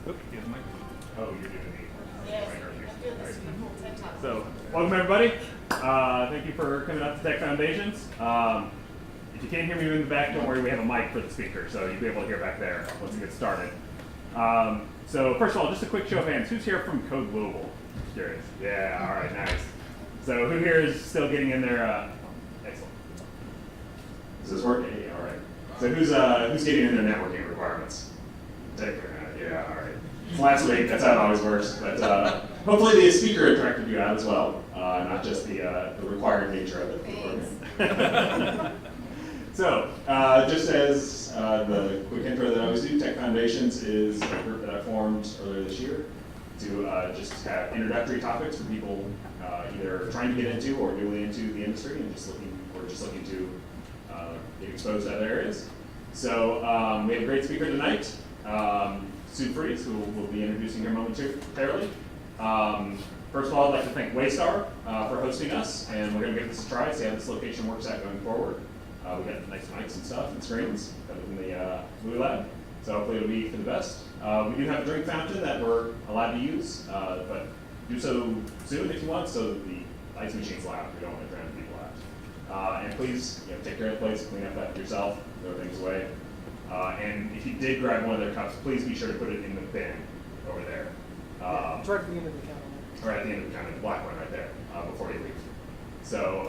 Oops, you have the mic. Oh, you're doing the Yes, I'm doing this whole TED Talk. So, welcome everybody. Thank you for coming up to Tech Foundations. If you can't hear me in the back, don't worry, we have a mic for the speaker, so you'll be able to hear back there once we get started. So first of all, just a quick show of hands. Who's here from Code Global? Just curious. Yeah, all right, nice. So who here is still getting in there? Excellent. Is this working? Yeah, all right. So who's getting in their networking requirements? Yeah, all right. It's last week, that's how it always works. But hopefully the speaker attracted you out as well, not just the required nature of the program. So, just as the quick intro that I always do, Tech Foundations is a group that I formed earlier this year to just have introductory topics for people either trying to get into or newly into the industry and just looking to get exposed to other areas. So we have a great speaker tonight, Freas, who we'll be introducing here momentarily. First of all, I'd like to thank Waystar for hosting us, and we're going to give this a try, see how this location works out going forward. We got nice mics and stuff and screens that was in the Blue Lab, so hopefully it'll be for the best. We do have a drink fountain that we're allowed to use, but do so soon if you want, so that the ice machine's loud. We don't want to drown people out. And please, take care of the place, clean up after yourself, throw things away. And if you did grab one of their cups, please be sure to put it in the bin over there. It's right at the end of the counter. Or at the end of the counter, the black one right there, before you leave. So,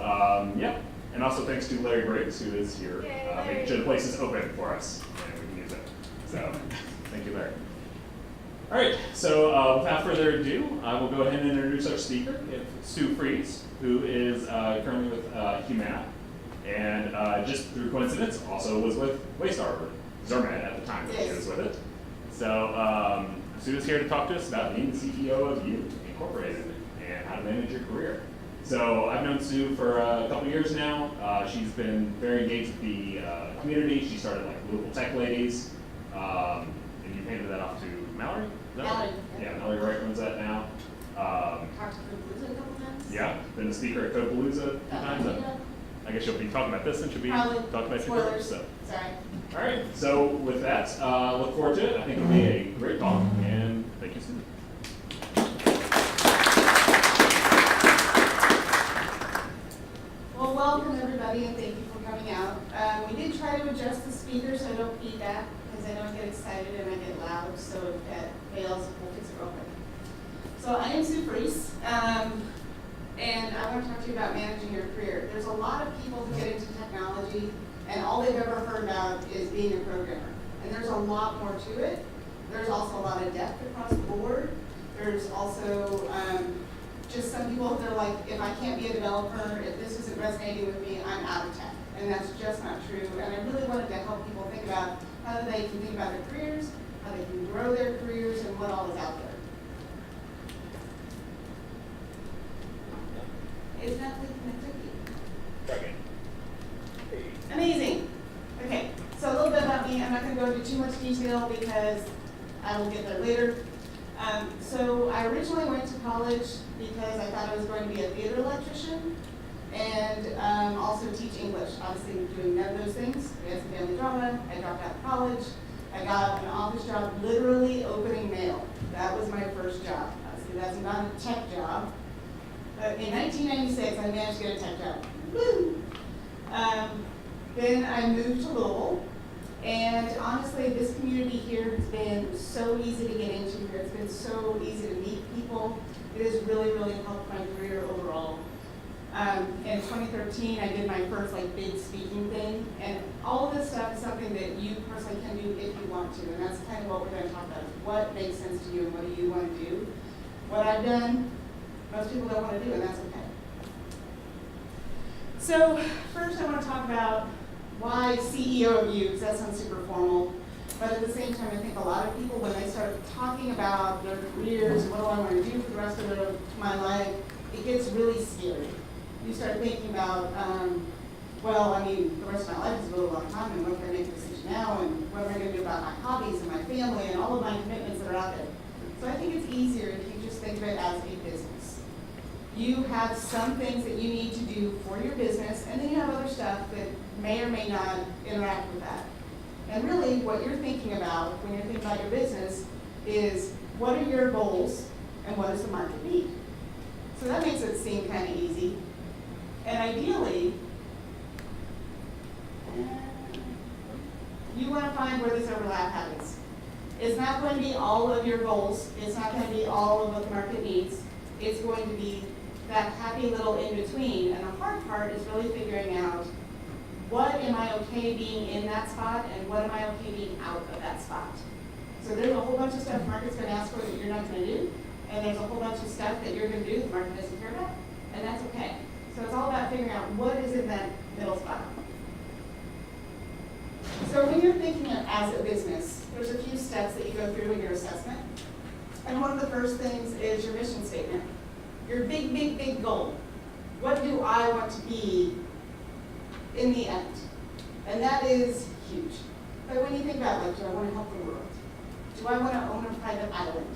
yeah. And also thanks to Larry Briggs, who is here, making sure the place is open for us and we can use it. So, thank you, Larry. All right, so without further ado, I will go ahead and introduce our speaker, Sue Freas, who is currently with Humana, and just through coincidence, also was with Waystar, or Zermatt at the time that she was with it. So, Sue is here to talk to us about being the CEO of You Incorporated and how to manage your career. So I've known Sue for a couple years now. She's been very engaged with the community. She started like Louisville Tech Ladies, and you handed that off to Mallory? Mallory. Yeah, Mallory Wright runs that now. Talked to Codepalooza a couple times. Yeah, been a speaker at Codepalooza a few times. I guess you'll be talking about this and she'll be talking about your career. So. Sorry. All right, so with that, look forward to it. I think it'll be a great talk, and thank you, Sue. Well, welcome everybody, and thank you for coming out. We did try to adjust the speaker so I don't feedback, because I don't get excited and I get loud, so if that fails, we'll fix it real quick. So I am Sue Freas, and I want to talk to you about managing your career. There's a lot of people who get into technology, and all they've ever heard about is being a programmer. And there's a lot more to it. There's also a lot of depth across the board. There's also just some people, they're like, if I can't be a developer, if this isn't resonating with me, I'm out of tech. And that's just not true. And I really wanted to help people think about how they can think about their careers, how they can grow their careers, and what all is out there. Is that the cookie? Amazing. Okay, so a little bit about me. I'm not going to go into too much detail because I will get there later. So I originally went to college because I thought I was going to be a theater electrician and also teach English. Obviously, doing none of those things. We had some family drama. I dropped out of college. I got an office job literally opening mail. That was my first job. Obviously, that's not a tech job. But in 1996, I managed to get a tech job. Woo! Then I moved to Louisville, and honestly, this community here has been so easy to get into here. It's been so easy to meet people. It has really, really helped my career overall. In 2013, I did my first big speaking thing, and all of this stuff is something that you personally can do if you want to, and that's kind of what we're going to talk about. What makes sense to you and what do you want to do? What I've done, most people don't want to do, and that's okay. So first I want to talk about why CEO of You, because that sounds super formal. But at the same time, I think a lot of people, when they start talking about their careers, what do I want to do for the rest of my life, it gets really scary. You start thinking about, the rest of my life is a really long time, and when can I make a decision now, and what am I going to do about my hobbies and my family and all of my commitments that are out there. So I think it's easier if you just think of it as a business. You have some things that you need to do for your business, and then you have other stuff that may or may not interact with that. And really, what you're thinking about when you're thinking about your business is what are your goals and what does the market need? So that makes it seem kind of easy. And ideally, you want to find where this overlap happens. It's not going to be all of your goals. It's not going to be all of what the market needs. It's going to be that happy little in-between. And the hard part is really figuring out what am I okay being in that spot and what am I okay being out of that spot. So there's a whole bunch of stuff the market's going to ask for that you're not going to do. And there's a whole bunch of stuff that you're going to do the market doesn't care about. And that's okay. So it's all about figuring out what is in that middle spot. So when you're thinking of as a business, there's a few steps that you go through in your assessment. And one of the first things is your mission statement. Your big, big, big goal. What do I want to be in the end? And that is huge. But when you think about, like, do I want to help the world? Do I want to own a private island?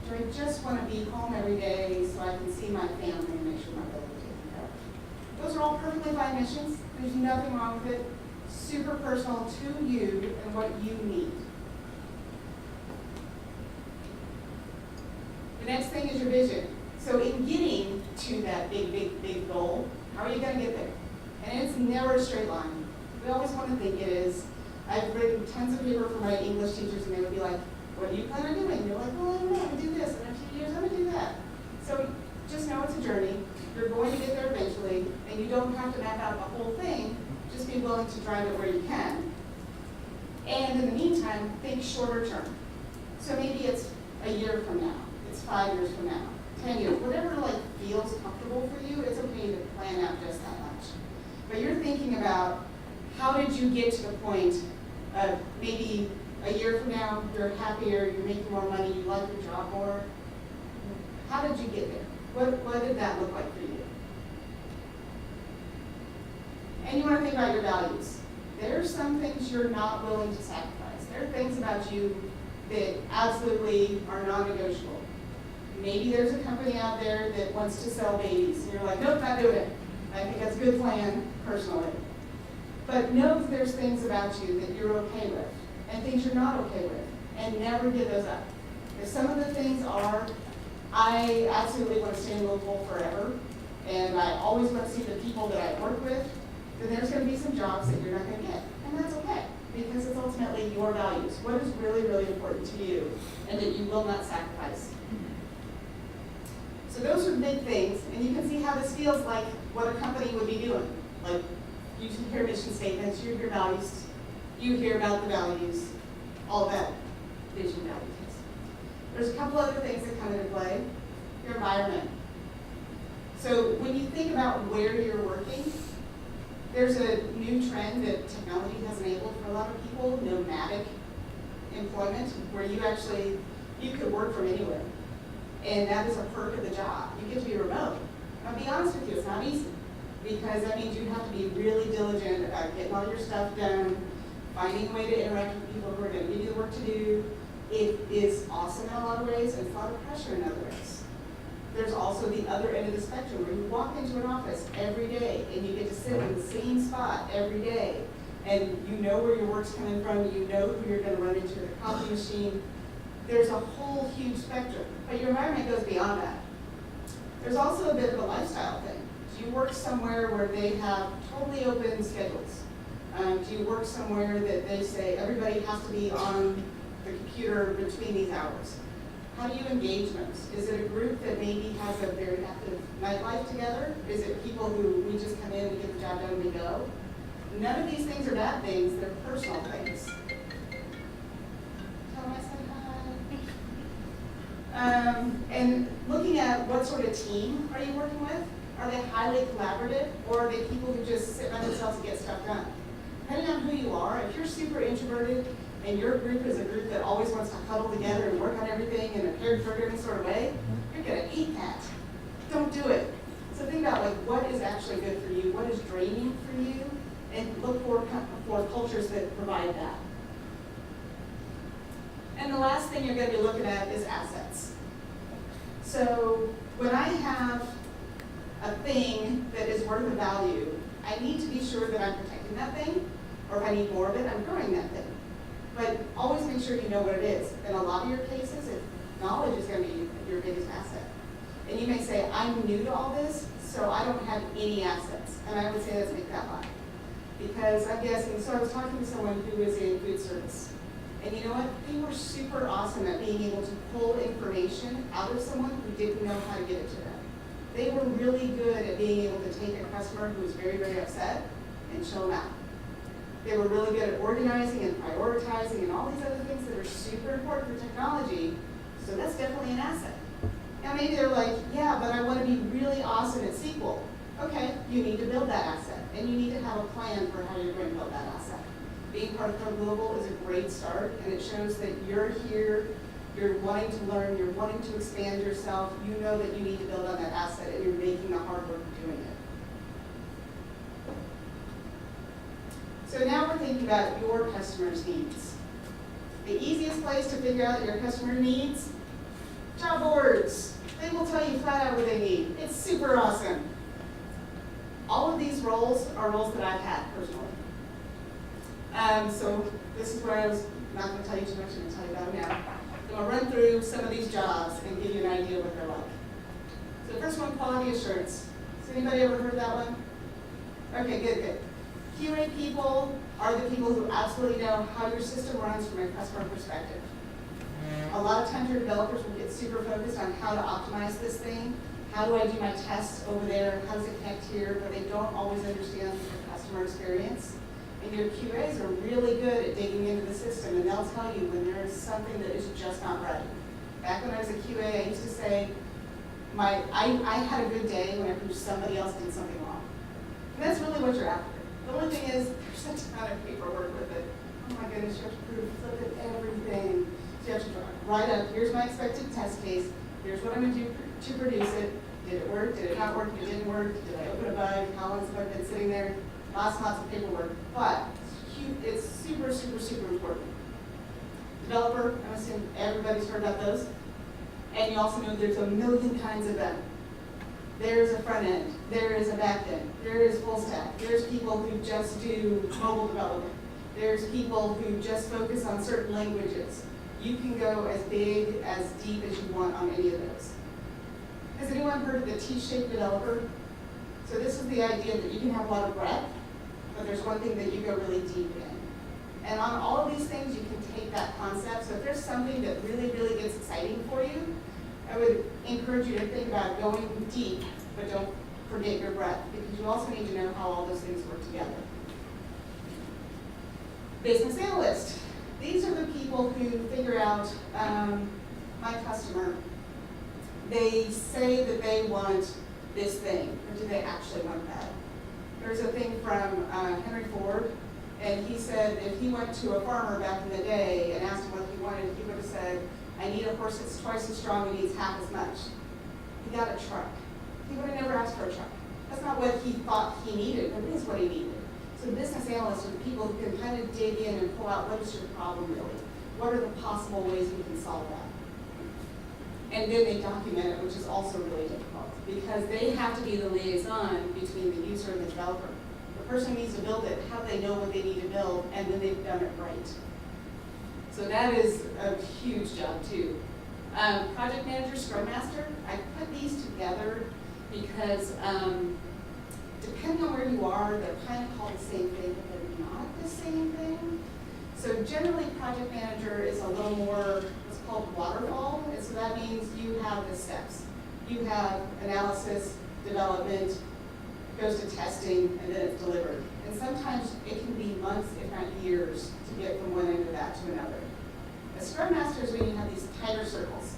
Do I just want to be home every day so I can see my family and make sure my bills are taken care of? Those are all perfectly fine missions. There's nothing wrong with it. Super personal to you and what you need. The next thing is your vision. So in getting to that big, big, big goal, how are you going to get there? And it's never a straight line. We always want to think it is. I've written tons of paper for my English teachers and they would be like, what do you plan on doing? You're like, well, I don't know, I'm going to do this. In a few years, I'm going to do that. So just know it's a journey. You're going to get there eventually, and you don't have to map out the whole thing. Just be willing to drive it where you can. And in the meantime, think shorter term. So maybe it's a year from now. It's 5 years from now. 10 years. Whatever feels comfortable for you, it's okay to plan out just that much. But you're thinking about how did you get to the point of maybe a year from now, you're happier, you're making more money, you like your job more. How did you get there? What did that look like for you? And you want to think about your values. There are some things you're not willing to sacrifice. There are things about you that absolutely are non-negotiable. Maybe there's a company out there that wants to sell babies, and you're like, nope, not doing it. I think that's a good plan, personally. But know that there's things about you that you're okay with, and things you're not okay with, and never give those up. If some of the things are, I absolutely want to stay in local forever, and I always want to see the people that I work with, then there's going to be some jobs that you're not going to get. And that's okay, because it's ultimately your values. What is really, really important to you, and that you will not sacrifice. So those are big things, and you can see how this feels like what a company would be doing. Like, you hear mission statements, you hear values, you hear about the values, all that vision values. There's a couple other things that come into play. Your environment. So when you think about where you're working, there's a new trend that technology has enabled for a lot of people, nomadic employment, where you could work from anywhere. And that is a perk of the job. You get to be remote. I'll be honest with you, it's not easy, because that means you have to be really diligent about getting all your stuff done, finding a way to interact with people who are going to give you the work to do. It is awesome in a lot of ways, and it's a lot of pressure in other ways. There's also the other end of the spectrum, where you walk into an office every day, and you get to sit in the same spot every day, and you know where your work's coming from, you know who you're going to run into at the coffee machine. There's a whole huge spectrum, but your environment goes beyond that. There's also a bit of a lifestyle thing. Do you work somewhere where they have totally open schedules? Do you work somewhere that they say everybody has to be on the computer between these hours? How do you engage most? Is it a group that maybe has a very active nightlife together? Is it people who we just come in, we get the job done, and we go? None of these things are bad things, they're personal things. Tell them I said hi. And looking at what sort of team are you working with? Are they highly collaborative, or are they people who just sit by themselves and get stuff done? Depending on who you are, if you're super introverted and your group is a group that always wants to huddle together and work on everything in a paired-driven sort of way, you're going to hate that. Don't do it. So think about what is actually good for you, what is draining for you, and look for cultures that provide that. And the last thing you're going to be looking at is assets. So when I have a thing that is worth a value, I need to be sure that I'm protecting that thing, or if I need more of it, I'm growing that thing. But always make sure you know what it is. In a lot of your cases, knowledge is going to be your biggest asset. And you may say, I'm new to all this, so I don't have any assets. And I would say that's a big fat lie. Because I'm guessing, so I was talking to someone who was in food service. And you know what? They were super awesome at being able to pull information out of someone who didn't know how to get it to them. They were really good at being able to take a customer who was very, very upset and chill them out. They were really good at organizing and prioritizing and all these other things that are super important for technology. So that's definitely an asset. Now maybe they're like, yeah, but I want to be really awesome at SQL. Okay, you need to build that asset, and you need to have a plan for how you're going to build that asset. Being part of Code Global is a great start, and it shows that you're here, you're wanting to learn, you're wanting to expand yourself, you know that you need to build on that asset, and you're making the hard work of doing it. So now we're thinking about your customer's needs. The easiest place to figure out your customer needs, job boards. They will tell you flat out what they need. It's super awesome. All of these roles are roles that I've had personally. So this is where I was not going to tell you too much, I'm going to tell you about them now. I'm going to run through some of these jobs and give you an idea of what they're like. So the first one, quality assurance. Has anybody ever heard of that one? Okay, good. QA people are the people who absolutely know how your system runs from a customer perspective. A lot of times your developers will get super focused on how to optimize this thing. How do I do my tests over there? How does it connect here? But they don't always understand the customer experience. And your QAs are really good at digging into the system, and they'll tell you when there's something that is just not right. Back when I was a QA, I used to say, I had a good day whenever somebody else did something wrong. And that's really what you're after. The only thing is, there's a ton of paperwork with it. Oh my goodness, you have to prove, flip it, everything. So you have to write up, here's my expected test case, here's what I'm going to do to produce it. Did it work? Did it not work? It didn't work? Did I open a bug? How long has the bug been sitting there? Lots of paperwork. But it's super important. Developer, I'm assuming everybody's heard about those. And you also know there's a million kinds of them. There's a front end, there is a back end, there is full stack, there's people who just do mobile development, there's people who just focus on certain languages. You can go as big, as deep as you want on any of those. Has anyone heard of the T-shaped developer? So this is the idea that you can have a lot of breadth, but there's one thing that you go really deep in. And on all of these things, you can take that concept. So if there's something that really gets exciting for you, I would encourage you to think about going deep, but don't forget your breadth, because you also need to know how all those things work together. Business analyst. These are the people who figure out my customer. They say that they want this thing, or do they actually want that? There's a thing from Henry Ford, and he said if he went to a farmer back in the day and asked him what he wanted, he would have said, I need a horse that's twice as strong and needs half as much. He got a truck. He would have never asked for a truck. That's not what he thought he needed, but it is what he needed. So business analysts are the people who can kind of dig in and pull out what is your problem really? What are the possible ways we can solve that? And then they document it, which is also really difficult, because they have to be the liaison between the user and the developer. The person who needs to build it, how do they know what they need to build, and then they've done it right. So that is a huge job too. Project manager, scrum master, I put these together because depending on where you are, they're kind of called the same thing, but they're not the same thing. So generally, project manager is a little more what's called waterfall, and so that means you have the steps. You have analysis, development, goes to testing, and then it's delivered. And sometimes it can be months, if not years, to get from one end of that to another. A scrum master is when you have these tighter circles.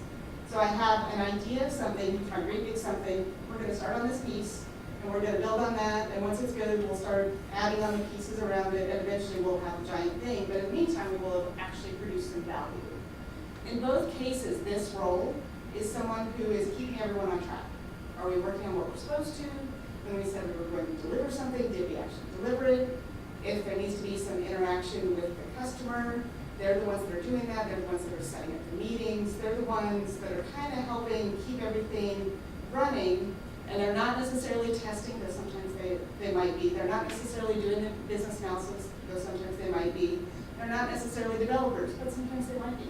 So I have an idea of something, a great big something, we're going to start on this piece, and we're going to build on that, and once it's good, we'll start adding on the pieces around it, and eventually we'll have a giant thing, but in the meantime, we will have actually produced some value. In both cases, this role is someone who is keeping everyone on track. Are we working on what we're supposed to? When we said we were going to deliver something, did we actually deliver it? If there needs to be some interaction with the customer, they're the ones that are doing that, they're the ones that are setting up the meetings, they're the ones that are kind of helping keep everything running, and they're not necessarily testing, though sometimes they might be. They're not necessarily doing the business analysis, though sometimes they might be. They're not necessarily developers, but sometimes they might be.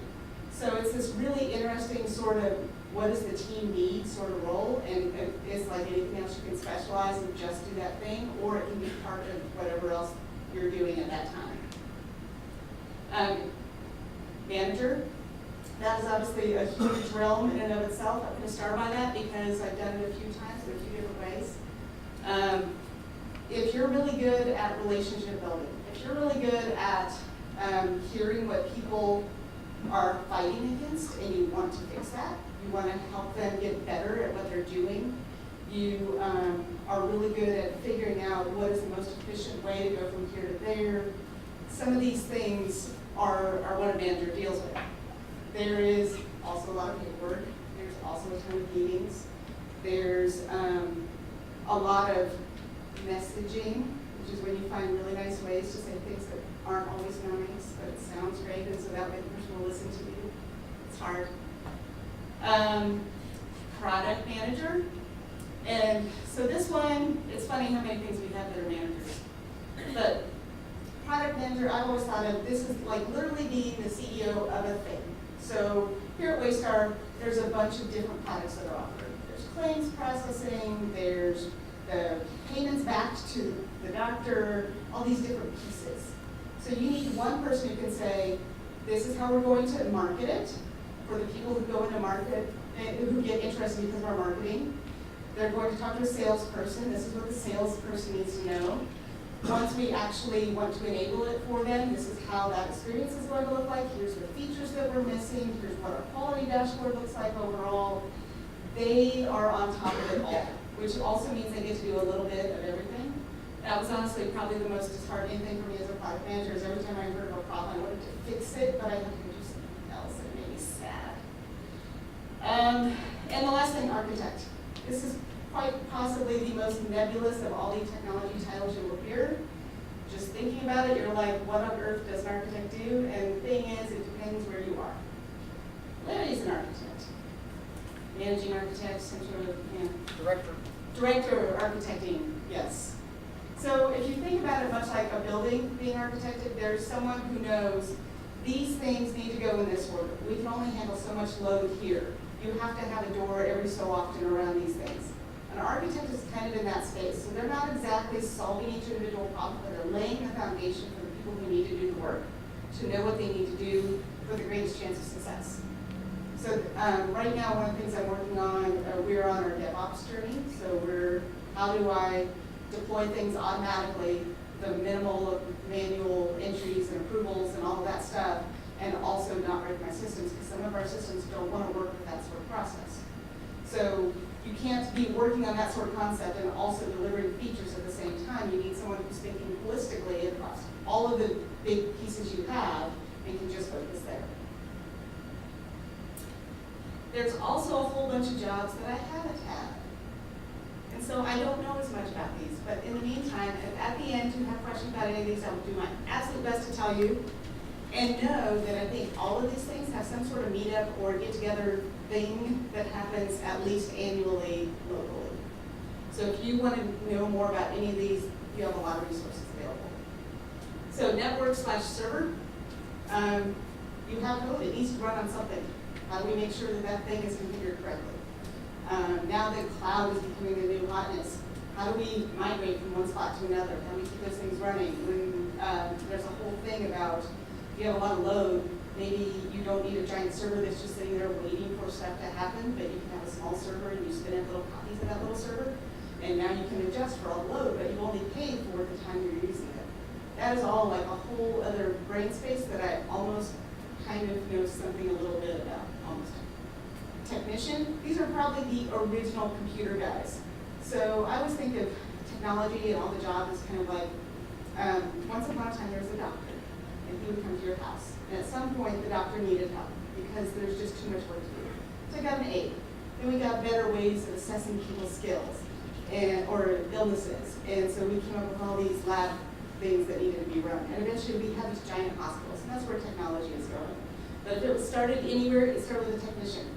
So it's this really interesting sort of what does the team need sort of role, and it's like anything else, you can specialize and just do that thing, or it can be part of whatever else you're doing at that time. Manager, that is obviously a huge realm in and of itself. I'm going to start by that because I've done it a few times in a few different ways. If you're really good at relationship building, if you're really good at hearing what people are fighting against and you want to fix that, you want to help them get better at what they're doing, you are really good at figuring out what is the most efficient way to go from here to there. Some of these things are what a manager deals with. There is also a lot of paperwork. There's also a ton of meetings. There's a lot of messaging, which is when you find really nice ways to say things that aren't always nice, but it sounds great, and so that way the person will listen to you. It's hard. Product manager. And so this one, it's funny how many things we have that are managers. But product manager, I've always thought of this as like literally being the CEO of a thing. So here at Waystar, there's a bunch of different products that are offered. There's claims processing, there's the payments back to the doctor, all these different pieces. So you need one person who can say, this is how we're going to market it for the people who go into market, who get interested because of our marketing. They're going to talk to a salesperson. This is what the salesperson needs to know. Once we actually want to enable it for them, this is how that experience is going to look like. Here's the features that we're missing. Here's what our quality dashboard looks like overall. They are on top of it all, which also means they get to do a little bit of everything. That was honestly probably the most disheartening thing for me as a product manager is every time I heard of a problem, I wanted to fix it, but I had to do something else and it made me sad. And the last thing, architect. This is quite possibly the most nebulous of all the technology titles you will hear. Just thinking about it, you're like, what on earth does an architect do? And the thing is, it depends where you are. Larry's an architect. Managing architect, some sort of, Director of architecting, yes. So if you think about it much like a building being architected, there's someone who knows these things need to go in this order. We can only handle so much load here. You have to have a door every so often around these things. An architect is kind of in that space, so they're not exactly solving each individual problem, but they're laying the foundation for the people who need to do the work, to know what they need to do for the greatest chance of success. So right now, one of the things I'm working on, we're on our DevOps journey, so how do I deploy things automatically, the minimal manual entries and approvals and all of that stuff, and also not break my systems, because some of our systems don't want to work with that sort of process. So you can't be working on that sort of concept and also delivering features at the same time. You need someone who's thinking holistically across all of the big pieces you have and can just focus there. There's also a whole bunch of jobs that I haven't had. And so I don't know as much about these, but in the meantime, if at the end you have questions about any of these, I will do my absolute best to tell you. And know that I think all of these things have some sort of meetup or get-together thing that happens at least annually locally. So if you want to know more about any of these, you have a lot of resources available. So network/server, you have code, it needs to run on something. How do we make sure that that thing is configured correctly? Now that cloud is becoming the new hotness, how do we migrate from one spot to another? How do we keep those things running? When there's a whole thing about if you have a lot of load, maybe you don't need a giant server that's just sitting there waiting for stuff to happen, but you can have a small server and you spin up little copies of that little server, and now you can adjust for all the load, but you only pay for the time you're using it. That is all like a whole other brain space that I almost kind of know something a little bit about, almost. Technician, these are probably the original computer guys. So I always think of technology and all the jobs as kind of like, once upon a time there was a doctor, and he would come to your house. And at some point, the doctor needed help because there's just too much work to do. So I got an A. Then we got better ways of assessing people's skills or illnesses. And so we came up with all these lab things that needed to be run. And eventually we had these giant hospitals, and that's where technology is going. But if it was started anywhere, it started with a technician.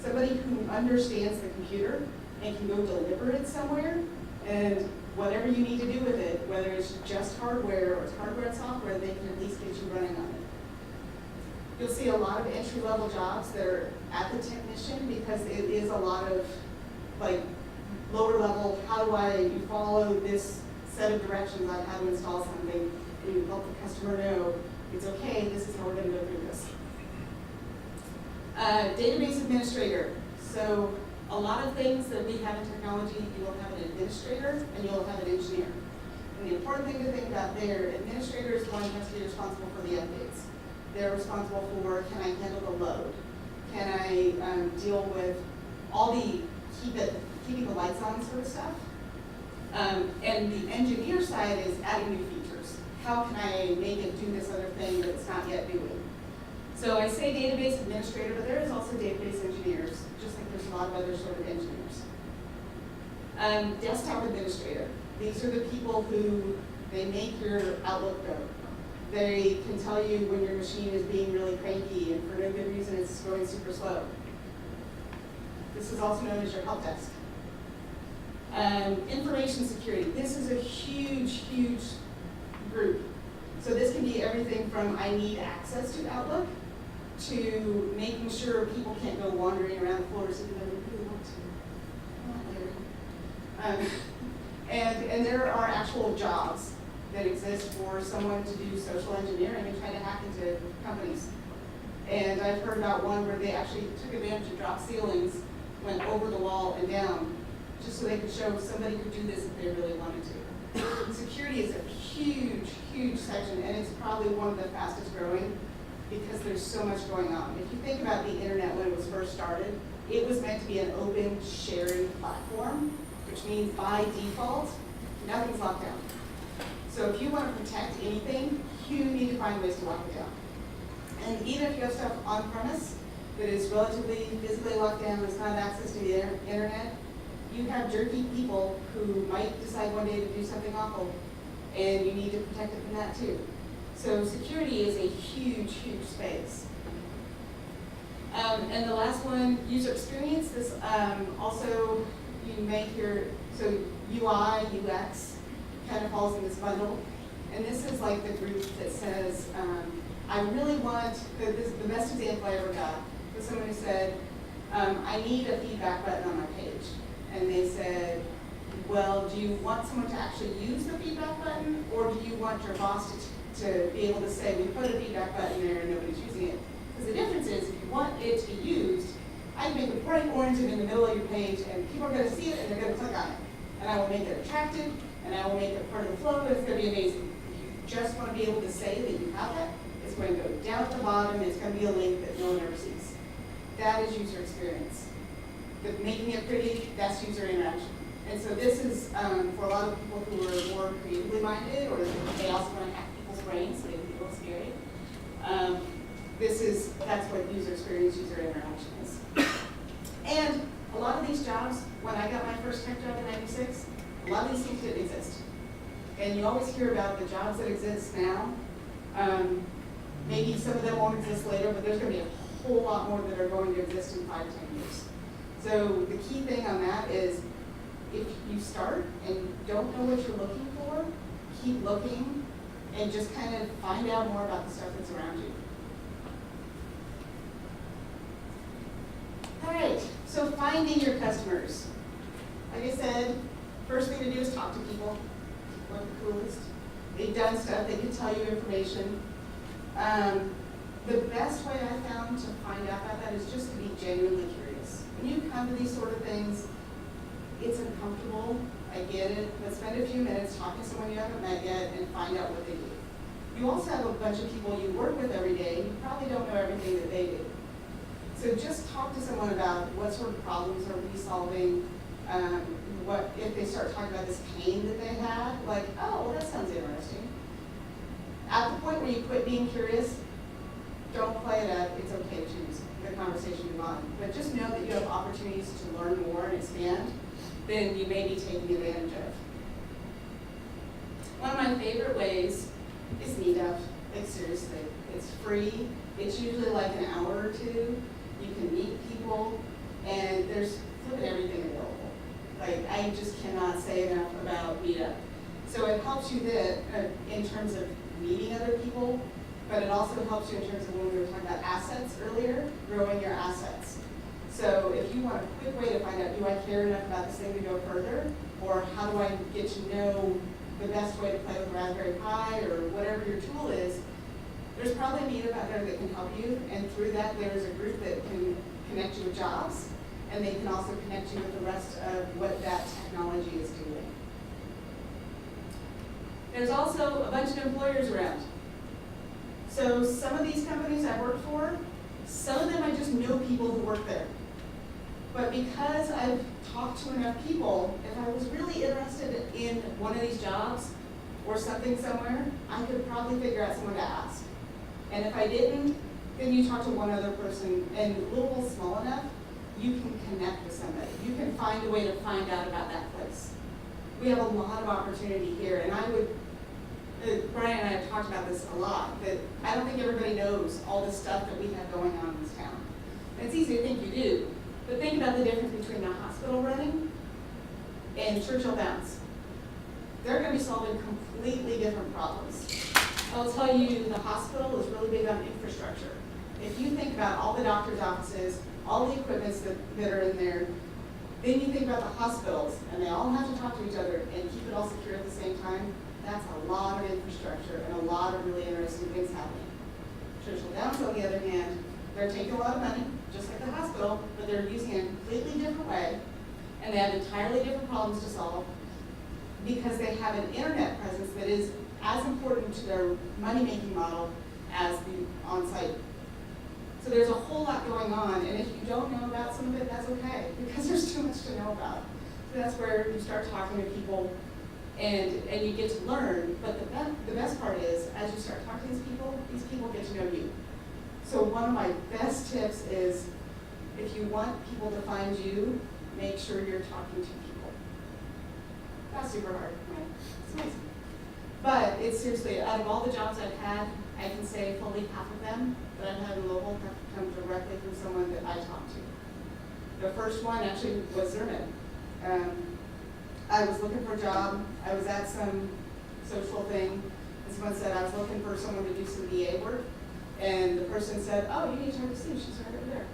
Somebody who understands the computer and can go deliver it somewhere and whatever you need to do with it, whether it's just hardware or it's hardware and software, they can at least get you running on it. You'll see a lot of entry-level jobs that are at the technician because it is a lot of like lower level, how do I follow this set of directions on how to install something, and you help the customer know it's okay, this is how we're going to go through this. Database administrator. So a lot of things that we have in technology, you will have an administrator and you'll have an engineer. And the important thing to think about there, administrator is the one who has to be responsible for the updates. They're responsible for, can I handle the load? Can I deal with all the keeping the lights on sort of stuff? And the engineer side is adding new features. How can I make it do this other thing that it's not yet doing? So I say database administrator, but there is also database engineers, just like there's a lot of other sort of engineers. Desktop administrator. These are the people who, they make your Outlook go. They can tell you when your machine is being really cranky and for no good reason it's going super slow. This is also known as your help desk. Information security. This is a huge, huge group. So this can be everything from I need access to Outlook to making sure people can't go wandering around the floors if they really want to. Not later. And there are actual jobs that exist for someone to do social engineering and try to hack into companies. And I've heard about one where they actually took advantage of drop ceilings, went over the wall and down, just so they could show somebody could do this if they really wanted to. Security is a huge, huge section, and it's probably one of the fastest growing because there's so much going on. If you think about the internet when it was first started, it was meant to be an open sharing platform, which means by default, nothing's locked down. So if you want to protect anything, you need to find ways to lock it down. And even if you have stuff on premise that is relatively physically locked down, does not have access to the internet, you have jerky people who might decide one day to do something awful, and you need to protect it from that too. So security is a huge, huge space. And the last one, user experience. This also, you make your, so UI, UX kind of falls in this bundle. And this is like the group that says, I really want, the best example I ever got was someone who said, I need a feedback button on my page. And they said, well, do you want someone to actually use the feedback button, or do you want your boss to be able to say, we put a feedback button there and nobody's using it? Because the difference is, if you want it to be used, I can make it bright orange and in the middle of your page, and people are going to see it and they're going to click on it. And I will make it attractive, and I will make it part of the flow, and it's going to be amazing. If you just want to be able to say that you have it, it's going to go down at the bottom, and it's going to be a link that no one ever sees. That is user experience. Making it pretty, that's user interaction. And so this is for a lot of people who are more creatively minded, or they also want to hack people's brains so they can feel scary. That's what user experience, user interaction is. And a lot of these jobs, when I got my first tech job in '96, a lot of these things didn't exist. And you always hear about the jobs that exist now. Maybe some of them won't exist later, but there's going to be a whole lot more that are going to exist in 5 to 10 years. So the key thing on that is, if you start and don't know what you're looking for, keep looking and just kind of find out more about the stuff that's around you. All right, so finding your customers. Like I said, first thing to do is talk to people. What are the coolest? They've done stuff, they can tell you information. The best way I found to find out about that is just to be genuinely curious. When you come to these sort of things, it's uncomfortable, I get it, but spend a few minutes talking to someone you haven't met yet and find out what they do. You also have a bunch of people you work with every day, you probably don't know everything that they do. So just talk to someone about what sort of problems are we solving, what if they start talking about this pain that they had, like, oh, well, that sounds interesting. At the point where you quit being curious, don't play it up, it's okay to choose the conversation move on. But just know that you have opportunities to learn more and expand than you may be taking advantage of. One of my favorite ways is Meetup. Like seriously, it's free. It's usually like an hour or two. You can meet people, and there's flipping everything available. Like, I just cannot say enough about Meetup. So it helps you that, in terms of meeting other people, but it also helps you in terms of when we were talking about assets earlier, growing your assets. So if you want a quick way to find out, do I care enough about this thing to go further? Or how do I get to know the best way to play with Raspberry Pi or whatever your tool is, there's probably a Meetup out there that can help you. And through that, there's a group that can connect you with jobs. And they can also connect you with the rest of what that technology is doing. There's also a bunch of employers around. So some of these companies I've worked for, some of them I just know people who work there. But because I've talked to enough people, if I was really interested in one of these jobs or something somewhere, I could probably figure out someone to ask. And if I didn't, then you talk to one other person, and Louisville's small enough, you can connect with somebody. You can find a way to find out about that place. We have a lot of opportunity here, and I would, Brian and I have talked about this a lot, that I don't think everybody knows all the stuff that we have going on in this town. And it's easy to think you do, but think about the difference between the hospital running and Churchill Downs. They're going to be solving completely different problems. I'll tell you, the hospital is really big on infrastructure. If you think about all the doctor's offices, all the equipments that are in there, then you think about the hospitals, and they all have to talk to each other and keep it all secure at the same time. That's a lot of infrastructure and a lot of really interesting things happening. Churchill Downs, on the other hand, they're taking a lot of money, just like the hospital, but they're using it in a completely different way, and they have entirely different problems to solve because they have an internet presence that is as important to their money-making model as the on-site. So there's a whole lot going on, and if you don't know about some of it, that's okay, because there's too much to know about. So that's where you start talking to people, and you get to learn, but the best part is, as you start talking to these people get to know you. So one of my best tips is, if you want people to find you, make sure you're talking to people. Not super hard, right? It's amazing. But it's seriously, out of all the jobs I've had, I can say fully half of them that I've had in Louisville have come directly from someone that I talked to. The first one actually was Zerman. I was looking for a job. I was at some social thing, and someone said I was looking for someone to do some VA work, and the person said, "Oh, you need to talk to Sue. She's right over there."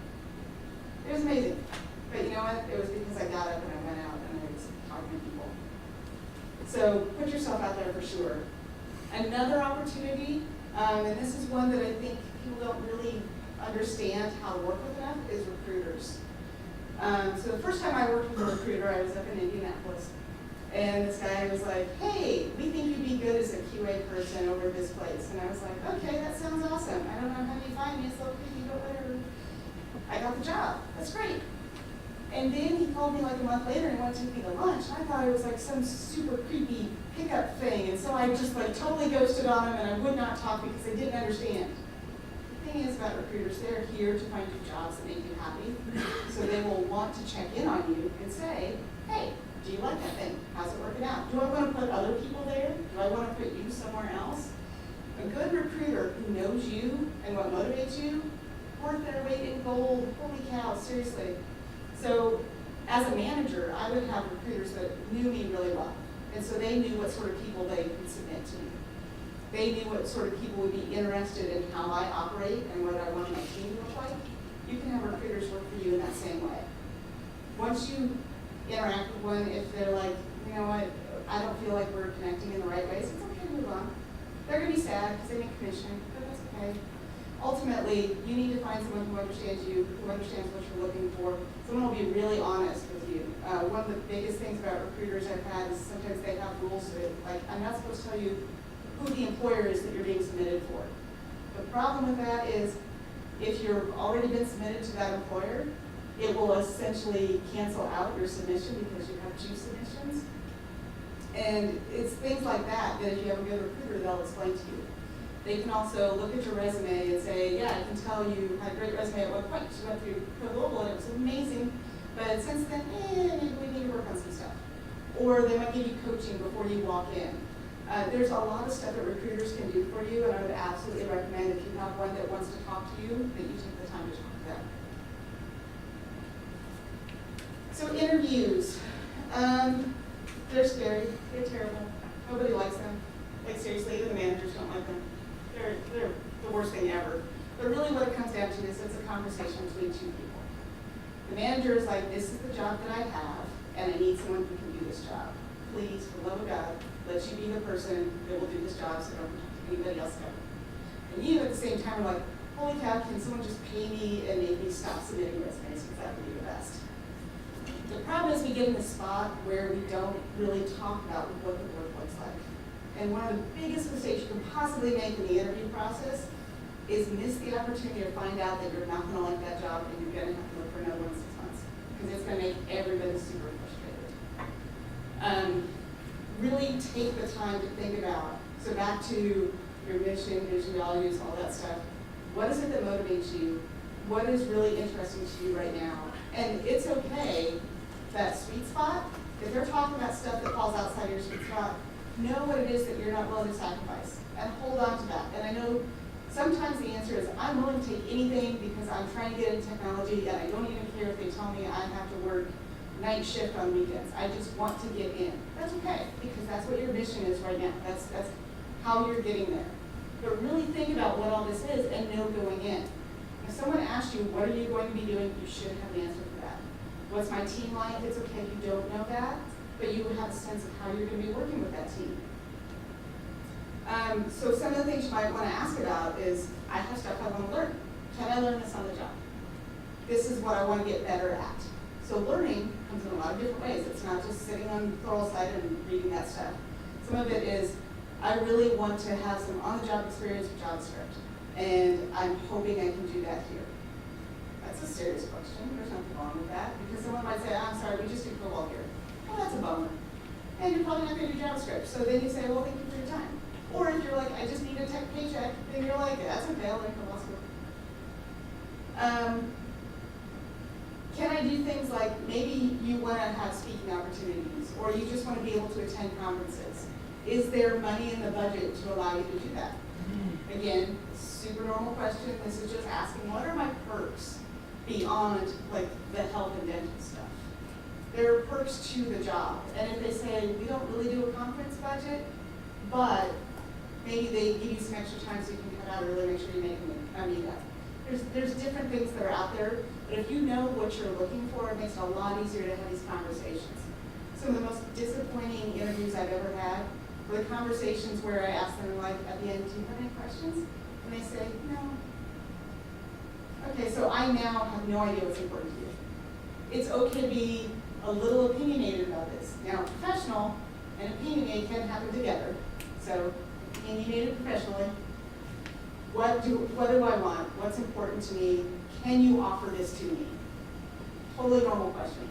It was amazing. But you know what? It was because I got up and I went out and I was talking to people. So put yourself out there for sure. Another opportunity, and this is one that I think people don't really understand how to work with enough, is recruiters. So the first time I worked with a recruiter, I was up in Indianapolis. And this guy was like, "Hey, we think you'd be good as a QA person over at this place." And I was like, "Okay, that sounds awesome. I don't know how you find me, it's a little creepy, but whatever." I got the job. That's great. And then he called me like a month later and wanted to take me to lunch. I thought it was like some super creepy pickup thing. And so I just like totally ghosted on him, and I would not talk because I didn't understand. The thing is about recruiters, they're here to find you jobs that make you happy. So they will want to check in on you and say, "Hey, do you like that thing? How's it working out? Do I want to put other people there? Do I want to put you somewhere else?" A good recruiter who knows you and what motivates you, worth their weight in gold. Holy cow, seriously. So as a manager, I would have recruiters that knew me really well. And so they knew what sort of people they could submit to me. They knew what sort of people would be interested in how I operate and what I want my team to look like. You can have recruiters work for you in that same way. Once you interact with one, if they're like, "You know what, I don't feel like we're connecting in the right ways," it's okay to move on. They're going to be sad because they make commission, but that's okay. Ultimately, you need to find someone who understands you, who understands what you're looking for. Someone will be really honest with you. One of the biggest things about recruiters I've had is sometimes they have rules that, like, I'm not supposed to tell you who the employer is that you're being submitted for. The problem with that is, if you've already been submitted to that employer, it will essentially cancel out your submission because you have 2 submissions. And it's things like that that if you have a good recruiter, they'll explain to you. They can also look at your resume and say, "Yeah, I can tell you had a great resume at one point. You went through Global and it was amazing, but since then, maybe we need to work on some stuff." Or they might give you coaching before you walk in. There's a lot of stuff that recruiters can do for you, and I would absolutely recommend, if you have one that wants to talk to you, that you take the time to talk to them. So interviews. They're scary. They're terrible. Nobody likes them. Like seriously, even the managers don't like them. They're the worst thing ever. But really what it comes down to is it's a conversation between two people. The manager is like, this is the job that I have, and I need someone who can do this job. Please, for the love of God, let you be the person that will do this job so don't talk to anybody else about it. And you at the same time are like, holy cow, can someone just pay me and make me stop submitting resumes because that would be the best. The problem is we get in a spot where we don't really talk about what the work looks like. And one of the biggest mistakes you can possibly make in the interview process is miss the opportunity to find out that you're not going to like that job and you're going to have to look for another one in 6 months. Because it's going to make everybody super frustrated. Really take the time to think about, so back to your mission, vision, values, all that stuff. What is it that motivates you? What is really interesting to you right now? And it's okay, that sweet spot, if they're talking about stuff that falls outside your sweet spot, know what it is that you're not willing to sacrifice and hold on to that. And I know sometimes the answer is I'm willing to take anything because I'm trying to get into technology and I don't even care if they tell me I have to work night shift on weekends. I just want to get in. That's okay, because that's what your mission is right now. That's how you're getting there. But really think about what all this is and know going in. If someone asks you, what are you going to be doing, you should have an answer for that. What's my team like? It's okay if you don't know that, but you would have a sense of how you're going to be working with that team. So some of the things you might want to ask about is, I have stuff I want to learn. Can I learn this on the job? This is what I want to get better at. So learning comes in a lot of different ways. It's not just sitting on Pluralsight and reading that stuff. Some of it is, I really want to have some on-the-job experience with JavaScript, and I'm hoping I can do that here. That's a serious question. There's nothing wrong with that, because someone might say, I'm sorry, we just do COBOL here. Well, that's a bummer. And you're probably not going to do JavaScript. So then you say, well, thank you for your time. Or if you're like, I just need a tech paycheck, then you're like, that's okay, I'll learn COBOL school. Can I do things like, maybe you want to have speaking opportunities, or you just want to be able to attend conferences? Is there money in the budget to allow you to do that? Again, super normal question. This is just asking, what are my perks beyond like the health and dental stuff? There are perks to the job. And if they say, we don't really do a conference budget, but maybe they give you some extra time so you can cut out early, make sure you make a meetup. There's different things that are out there, but if you know what you're looking for, it makes it a lot easier to have these conversations. Some of the most disappointing interviews I've ever had were the conversations where I ask them, like, at the end, do you have any questions? And they say, no. Okay, so I now have no idea what's important to you. It's okay to be a little opinionated about this. Now, professional and opinionated can happen together. So, opinionated professionally. What do I want? What's important to me? Can you offer this to me? Totally normal question.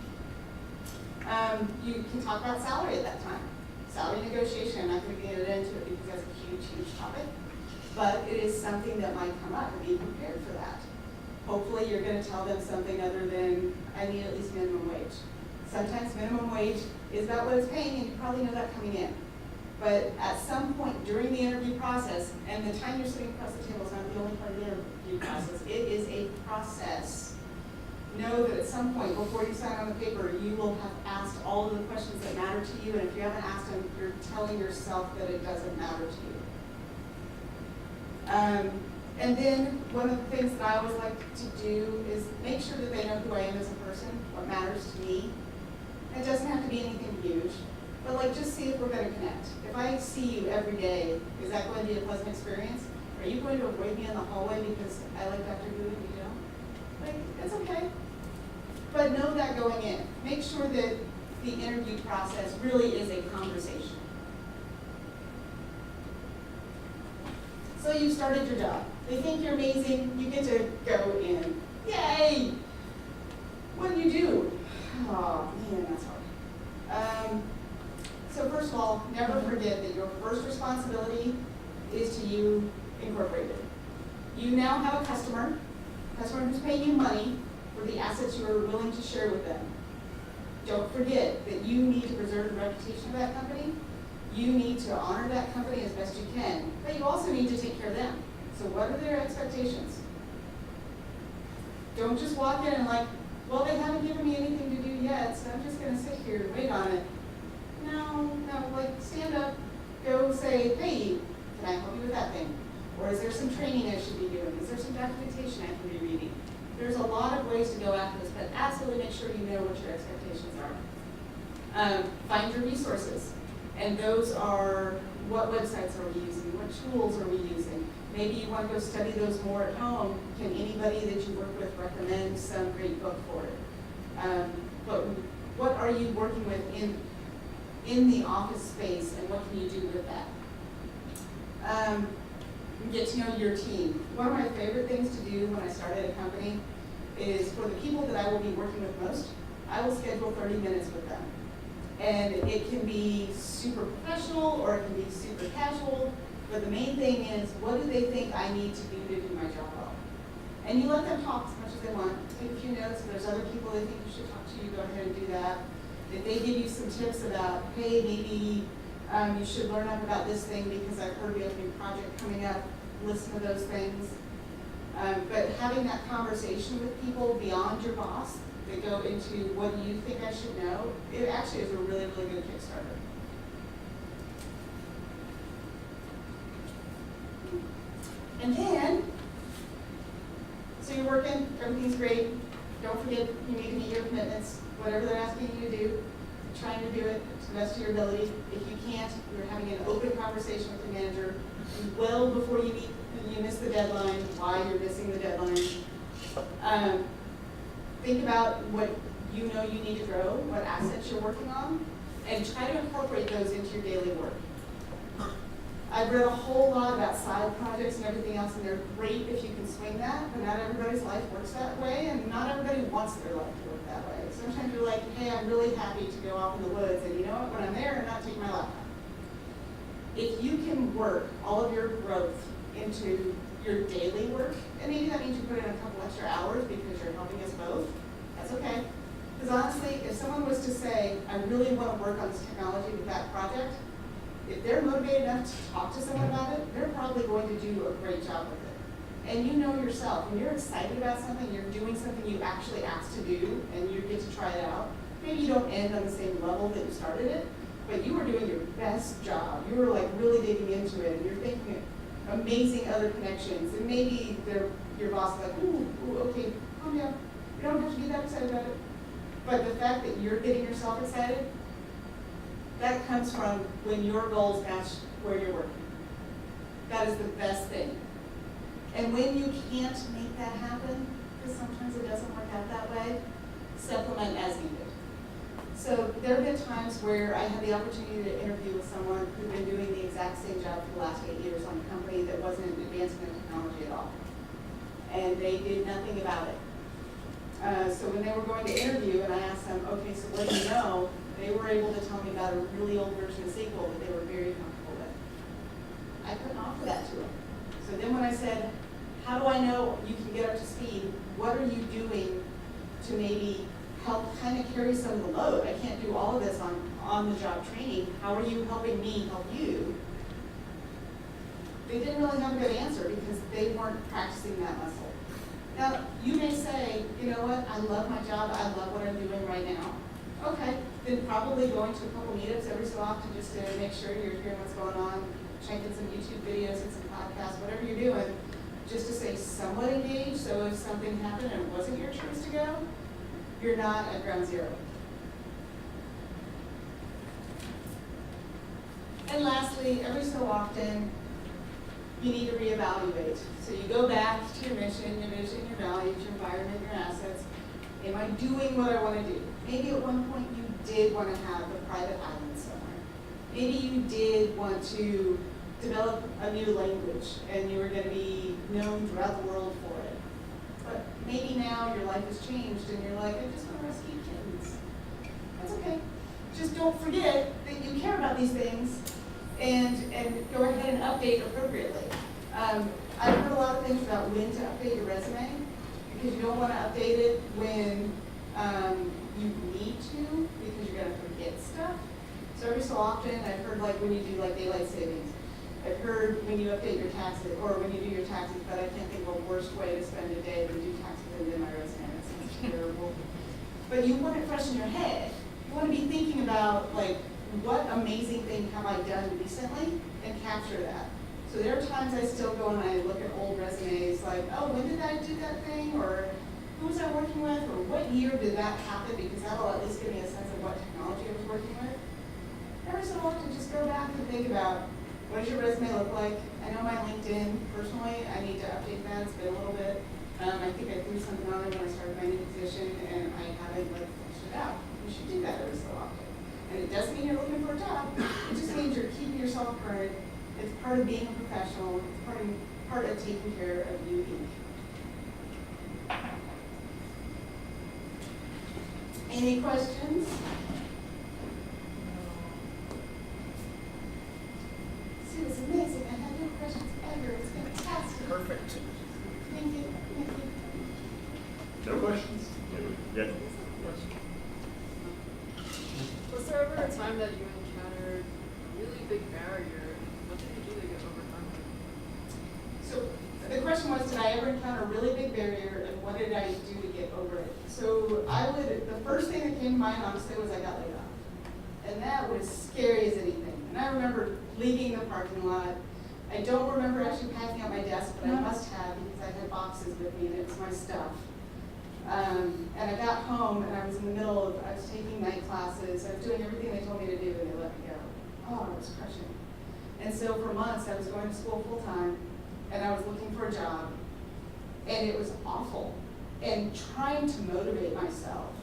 You can talk about salary at that time. Salary negotiation, I'm not going to get into it because that's a huge, huge topic. But it is something that might come up, and be prepared for that. Hopefully you're going to tell them something other than, I need at least minimum wage. Sometimes minimum wage is about what it's paying, and you probably know that coming in. But at some point during the interview process, and the time you're sitting across the table is not the only part of the interview process, it is a process. Know that at some point before you sign on the paper, you will have asked all of the questions that matter to you, and if you haven't asked them, you're telling yourself that it doesn't matter to you. And then one of the things that I always like to do is make sure that they know who I am as a person, what matters to me. It doesn't have to be anything huge. But like, just see if we're going to connect. If I see you every day, is that going to be a pleasant experience? Are you going to avoid me in the hallway because I like Dr. Who and you don't? Like, it's okay. But know that going in. Make sure that the interview process really is a conversation. So you started your job. They think you're amazing. You get to go in. Yay! What do you do? Oh, man, that's hard. So first of all, never forget that your first responsibility is to you Incorporated. You now have a customer who's paying you money for the assets you are willing to share with them. Don't forget that you need to preserve the reputation of that company. You need to honor that company as best you can, but you also need to take care of them. So what are their expectations? Don't just walk in and like, well, they haven't given me anything to do yet, so I'm just gonna sit here and wait on it. No, like stand up, go say, hey, can I help you with that thing? Or is there some training I should be doing? Is there some documentation I can be reading? There's a lot of ways to go after this, but absolutely make sure you know what your expectations are. Find your resources. And those are, what websites are we using? What tools are we using? Maybe you want to go study those more at home. Can anybody that you work with recommend some great book for it? But what are you working with in the office space, and what can you do with that? Get to know your team. One of my favorite things to do when I started a company is for the people that I will be working with most, I will schedule 30 minutes with them. And it can be super professional or it can be super casual, but the main thing is, what do they think I need to do my job well? And you let them talk as much as they want. Take a few notes. If there's other people they think you should talk to, you go ahead and do that. If they give you some tips about, hey, maybe you should learn up about this thing because I've heard we have a new project coming up, listen to those things. But having that conversation with people beyond your boss that go into what do you think I should know, it actually is a really, really good Kickstarter. And then, so you're working, everything's great. Don't forget you need to meet your commitments. Whatever they're asking you to do, you're trying to do it to the best of your ability. If you can't, you're having an open conversation with your manager well before you meet and you miss the deadline, why you're missing the deadline. Think about what you know you need to grow, what assets you're working on, and try to incorporate those into your daily work. I've read a whole lot about side projects and everything else, and they're great if you can swing that, but not everybody's life works that way, and not everybody wants their life to work that way. Sometimes you're like, hey, I'm really happy to go off in the woods, and you know what, when I'm there, I'm not taking my laptop. If you can work all of your growth into your daily work, and maybe that means you put in a couple extra hours because you're helping us both, that's okay. Because honestly, if someone was to say, I really want to work on this technology with that project, if they're motivated enough to talk to someone about it, they're probably going to do a great job with it. And you know yourself, when you're excited about something, you're doing something you actually asked to do, and you get to try it out. Maybe you don't end on the same level that you started it, but you were doing your best job. You were like really digging into it, and you're thinking amazing other connections. And maybe your boss is like, ooh, okay, calm down. You don't have to be that excited about it. But the fact that you're getting yourself excited, that comes from when your goals match where you're working. That is the best thing. And when you can't make that happen, because sometimes it doesn't work out that way, supplement as needed. So there have been times where I had the opportunity to interview with someone who'd been doing the exact same job for the last 8 years on a company that wasn't advancing their technology at all. And they did nothing about it. So when they were going to interview and I asked them, okay, so what do you know? They were able to tell me about a really old version of SQL that they were very comfortable with. I couldn't offer that to them. So then when I said, how do I know you can get up to speed? What are you doing to maybe help kind of carry some of the load? I can't do all of this on the job training. How are you helping me help you? They didn't really have a good answer because they weren't practicing that muscle. Now, you may say, you know what, I love my job, I love what I'm doing right now. Okay, then probably going to a couple meetups every so often just to make sure you're hearing what's going on, checking some YouTube videos and some podcasts, whatever you're doing, just to stay somewhat engaged, so if something happened and it wasn't your choice to go, you're not at ground zero. And lastly, every so often, you need to reevaluate. So you go back to your mission, your vision, your values, your environment, your assets. Am I doing what I want to do? Maybe at one point you did want to have a private island somewhere. Maybe you did want to develop a new language and you were going to be known throughout the world for it. But maybe now your life has changed and you're like, I just want to rescue kittens. That's okay. Just don't forget that you care about these things and go ahead and update appropriately. I've heard a lot of things about when to update your resume because you don't want to update it when you need to because you're going to forget stuff. So every so often I've heard like when you do like daylight savings. I've heard when you update your taxes or when you do your taxes, but I can't think of a worse way to spend a day than do taxes than in my resume. That sounds terrible. but you want it fresh in your head. You want to be thinking about, like, what amazing thing have I done recently, and capture that. So there are times I still go and I look at old resumes, like, oh, when did I do that thing, or who was I working with, or what year did that happen, because that'll at least give me a sense of what technology I was working with. Every so often, just go back and think about, what does your resume look like? I know my LinkedIn, personally, I need to update that. It's been a little bit. I think I threw something on it when I started my new position, and I haven't like fleshed it out. You should do that every so often. And it doesn't mean you're looking for a job. It just means you're keeping yourself current. It's part of being a professional. It's part of taking care of you. Any questions? See, it's amazing. I had no questions ever. It's fantastic. Perfect. Thank you. Thank you. No questions? Yeah. Was there ever a time that you encountered a really big barrier? What did you do to get overcome it? So the question was, did I ever encounter a really big barrier, and what did I do to get over it? So the first thing that came to mind, honestly, was I got laid off. And that was scary as anything. And I remember leaving the parking lot. I don't remember actually packing up my desk, but I must have, because I had boxes with me, and it was my stuff. And I got home, and I was in the middle of, I was taking night classes, I was doing everything they told me to do, and they let me go. Oh, I was crushing. And so for months, I was going to school full time, and I was looking for a job, and it was awful. And trying to motivate myself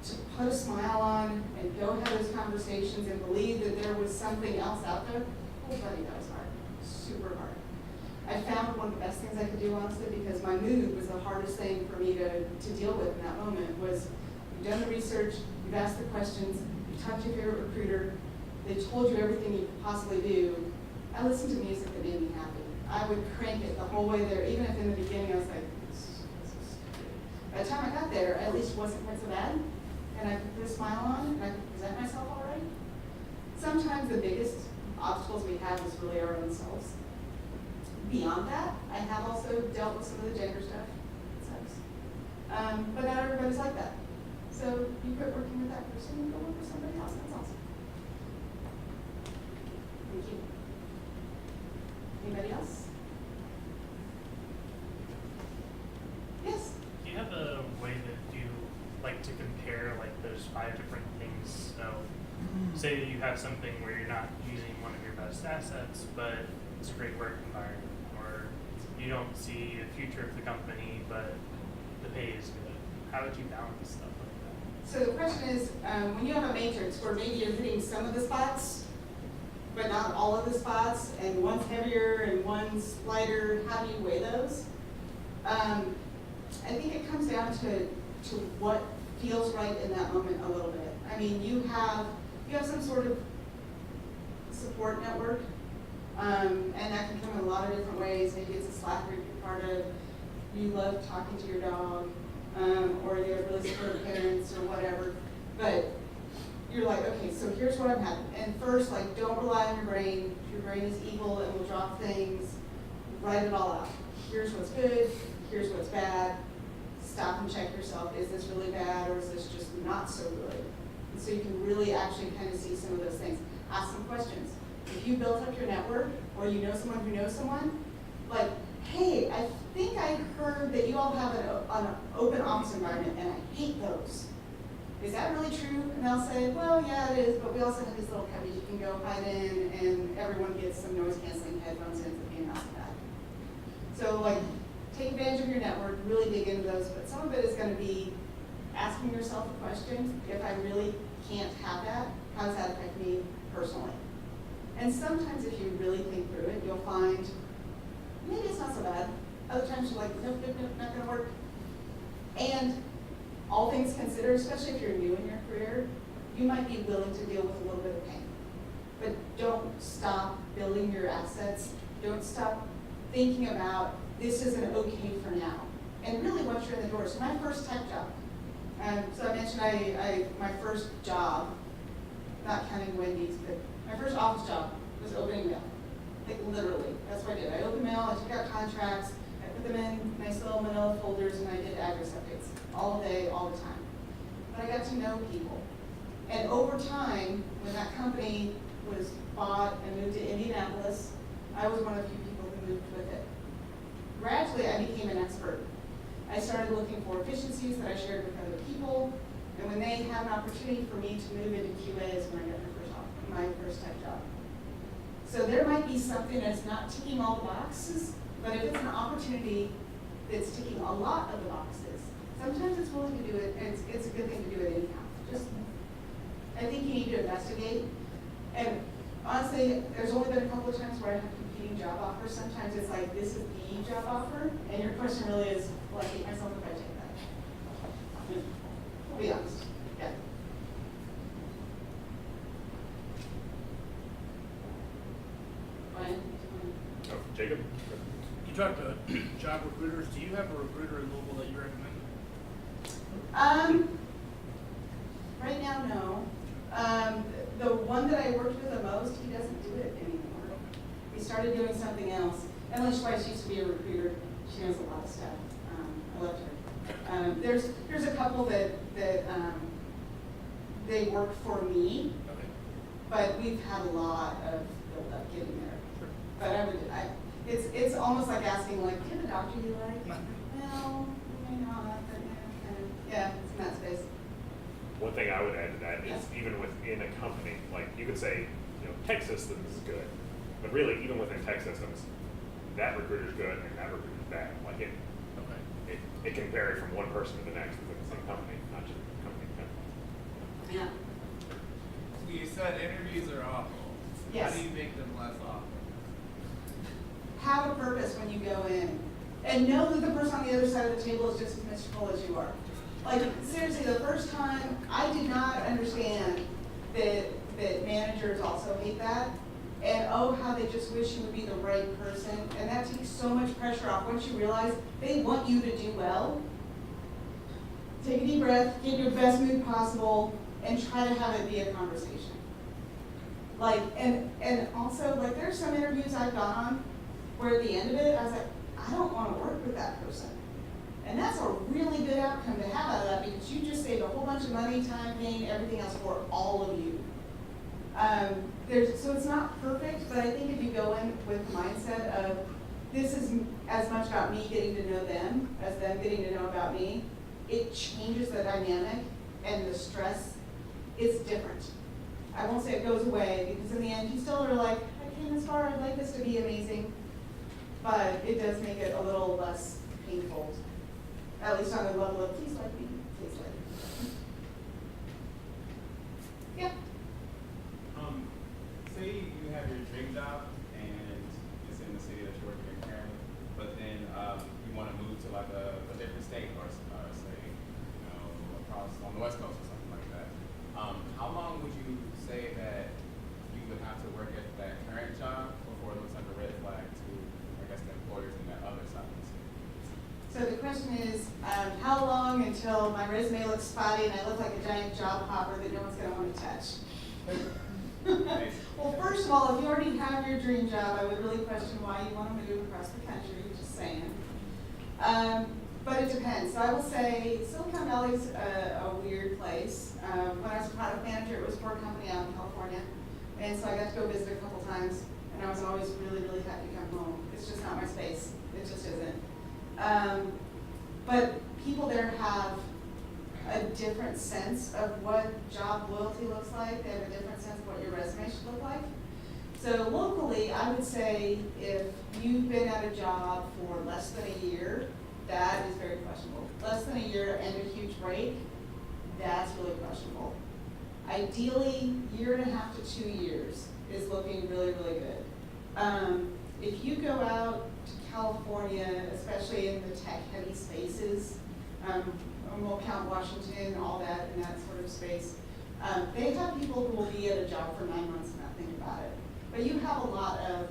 to put a smile on and go have those conversations and believe that there was something else out there, oh buddy, that was hard, super hard. I found one of the best things I could do, honestly, because my mood was the hardest thing for me to deal with in that moment, was you've done the research, you've asked the questions, you've talked to your favorite recruiter, they told you everything you could possibly do. I listened to music that made me happy. I would crank it the whole way there, even if in the beginning I was like, this is stupid. By the time I got there, at least it wasn't quite so bad, and I could put a smile on, and I could present myself all right. Sometimes the biggest obstacles we have is really our own selves. Beyond that, I have also dealt with some of the gender stuff. It sucks. But not everybody's like that. So you quit working with that person and go work with somebody else. That's awesome. Thank you. Anybody else? Yes? Do you have a way that you like to compare like those 5 different things? So say you have something where you're not using one of your best assets, but it's a great work environment, or you don't see a future of the company, but the pay is good. How would you balance stuff like that? So the question is, when you have a matrix where maybe you're hitting some of the spots, but not all of the spots, and one's heavier and one's lighter, how do you weigh those? I think it comes down to what feels right in that moment a little bit. I mean, you have some sort of support network, and that can come in a lot of different ways. Maybe it's a Slack group you're part of, you love talking to your dog, or you have really supportive parents or whatever, but you're like, okay, so here's what I'm having. And first, like, don't rely on your brain. Your brain is evil and will drop things. Write it all out. Here's what's good, here's what's bad. Stop and check yourself. Is this really bad, or is this just not so good? And so you can really actually kind of see some of those things. Ask some questions. If you built up your network, or you know someone who knows someone, like, hey, I think I heard that you all have an open office environment, and I hate those. Is that really true? And they'll say, well, yeah, it is, but we also have these little cubbies you can go hide in, and everyone gets some noise-canceling headphones in for being outside. So, like, take advantage of your network, really dig into those, but some of it is going to be asking yourself a question, if I really can't have that, how does that affect me personally? And sometimes if you really think through it, you'll find, maybe it's not so bad. Other times you're like, nope, nope, nope, not going to work. And all things considered, especially if you're new in your career, you might be willing to deal with a little bit of pain. But don't stop building your assets. Don't stop thinking about, this isn't okay for now. And really once you're in the door. So my first tech job, so I mentioned my first job, not counting Wendy's, but my first office job was opening mail. Like literally, that's what I did. I opened mail, I took out contracts, I put them in nice little manila folders, and I did address updates all day, all the time. but I got to know people. And over time, when that company was bought and moved to Indianapolis, I was one of the few people who moved with it. Gradually, I became an expert. I started looking for efficiencies that I shared with other people, and when they had an opportunity for me to move into QA is when I got my first tech job. So there might be something that's not ticking all the boxes, but if it's an opportunity that's ticking a lot of the boxes, sometimes it's willing to do it, and it's a good thing to do it anyhow. Just, I think you need to investigate. And honestly, there's only been a couple of times where I have competing job offers. Sometimes it's like, this is the job offer, and your question really is, will I hate myself if I take that? I'll be honest. Yeah. Ryan? Oh, Jacob? You talked to job recruiters. Do you have a recruiter in Louisville that you recommend? Right now, no. The one that I worked with the most, he doesn't do it anymore. He started doing something else. Emily Schweiss used to be a recruiter. She knows a lot of stuff. I loved her. There's a couple that they work for me, Okay. but we've had a lot of build up getting there. But it's almost like asking, like, do you have a doctor you like? Well, maybe not, but yeah, it's in that space. One thing I would add to that is even within a company, like you could say, tech systems is good, but really even within tech systems, that recruiter's good and that recruiter's bad. Like it can vary from one person to the next within the same company, not just company to company. Yeah. You said interviews are awful. Yes. How do you make them less awful? Have a purpose when you go in, and know that the person on the other side of the table is just as miserable as you are. Like, seriously, the first time, I did not understand that managers also hate that, and oh, how they just wish you would be the right person, and that takes so much pressure off. Once you realize they want you to do well, take a deep breath, get your best mood possible, and try to have it be a conversation. Like, and also, like, there's some interviews I've gone on where at the end of it, I was like, I don't want to work with that person. And that's a really good outcome to have out of that, because you just saved a whole bunch of money, time, pain, everything else for all of you. So it's not perfect, but I think if you go in with the mindset of, this is as much about me getting to know them as them getting to know about me, it changes the dynamic, and the stress is different. I won't say it goes away, because in the end, you still are like, I came this far, I'd like this to be amazing. But it does make it a little less painful, at least on the level of, please like me, please like me. Yeah. Say you have your dream job and it's in the city that you're working in currently, but then you want to move to like a different state or say, across on the West Coast or something like that. How long would you say that you would have to work at that current job before it looks like a red flag to, I guess, the employers in that other side of the city? So the question is, how long until my resume looks spotty and I look like a giant job hopper that no one's going to want to touch? Well, first of all, if you already have your dream job, I would really question why you want to move across the country, just saying. But it depends. So I will say Silicon Valley is a weird place. When I was a product manager, it was for a company out in California. And so I got to go visit a couple times, and I was always really, really happy to come home. It's just not my space. It just isn't. But people there have a different sense of what job loyalty looks like. They have a different sense of what your resume should look like. So locally, I would say if you've been at a job for less than a year, that is very questionable. Less than a year and a huge break, that's really questionable. Ideally, 1.5 to 2 years is looking really, really good. If you go out to California, especially in the tech-heavy spaces, we'll count Washington, all that, in that sort of space, they have people who will be at a job for 9 months and not think about it. But you have a lot of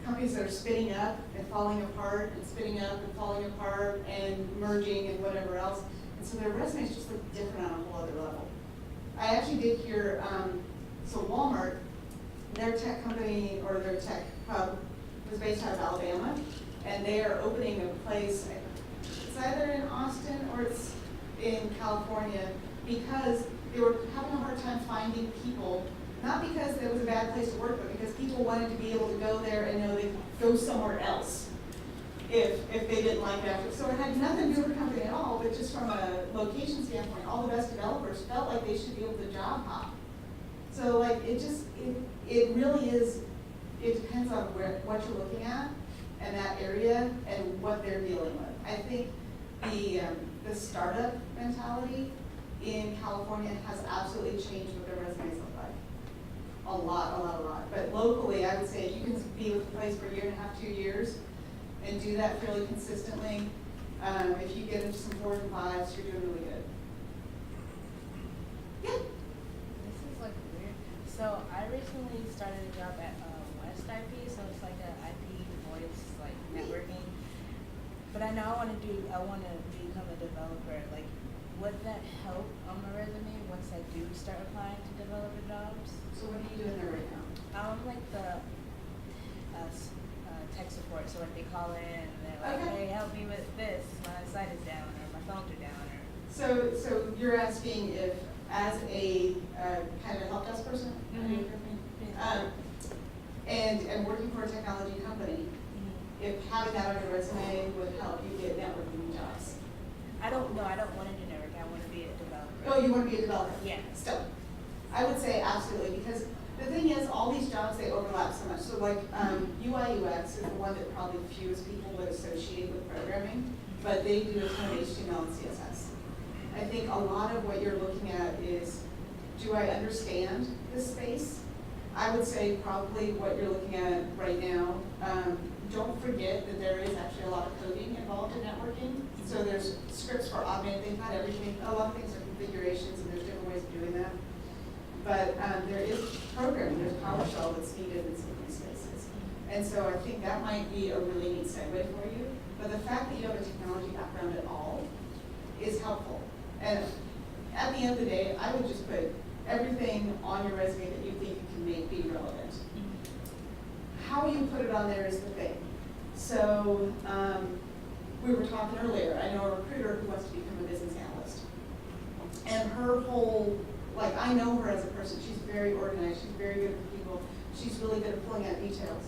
companies that are spinning up and falling apart, and spinning up and falling apart, and merging and whatever else. And so their resumes just look different on a whole other level. I actually did hear, so Walmart, their tech company, or their tech hub, was based out of Alabama, and they are opening a place, it's either in Austin or it's in California, because they were having a hard time finding people, not because it was a bad place to work, but because people wanted to be able to go there and know they could go somewhere else if they didn't like that. So it had nothing to do with the company at all, but just from a location standpoint, all the best developers felt like they should be able to job hop. So like it really is, it depends on what you're looking at and that area and what they're dealing with. I think the startup mentality in California has absolutely changed what their resumes look like. A lot. But locally, I would say if you can be with a place for a year and a half, 2 years, and do that fairly consistently, if you get into some 4s and 5s, you're doing really good. Yeah. This is like weird. So I recently started a job at West IP, so it's like a IP voice like networking. But I know I want to become a developer. Like, would that help on my resume once I do start applying to developer jobs? So what are you doing there right now? I'm like the tech support. So like they call in and they're like, Okay. hey, help me with this. My site is down or my phones are down or. So you're asking if, as a kind of a help desk person, and working for a technology company, if having that on your resume would help you get networking jobs. I don't want to do networking. I want to be a developer. Oh, you want to be a developer? Yeah. Still, I would say absolutely, because the thing is, all these jobs, they overlap so much. So like UI UX is the one that probably fewest people would associate with programming, but they do a ton of HTML and CSS. I think a lot of what you're looking at is, do I understand this space? I would say probably what you're looking at right now. Don't forget that there is actually a lot of coding involved in networking. So there's scripts for augmenting, not everything. A lot of things are configurations, and there's different ways of doing that. But there is programming. There's PowerShell that's needed in some of these spaces. And so I think that might be a really neat segue for you. But the fact that you have a technology background at all is helpful. And at the end of the day, I would just put everything on your resume that you think you can make be relevant. How you put it on there is the thing. So we were talking earlier, I know a recruiter who wants to become a business analyst. And her whole, like, I know her as a person. She's very organized. She's very good with people. She's really good at pulling out details.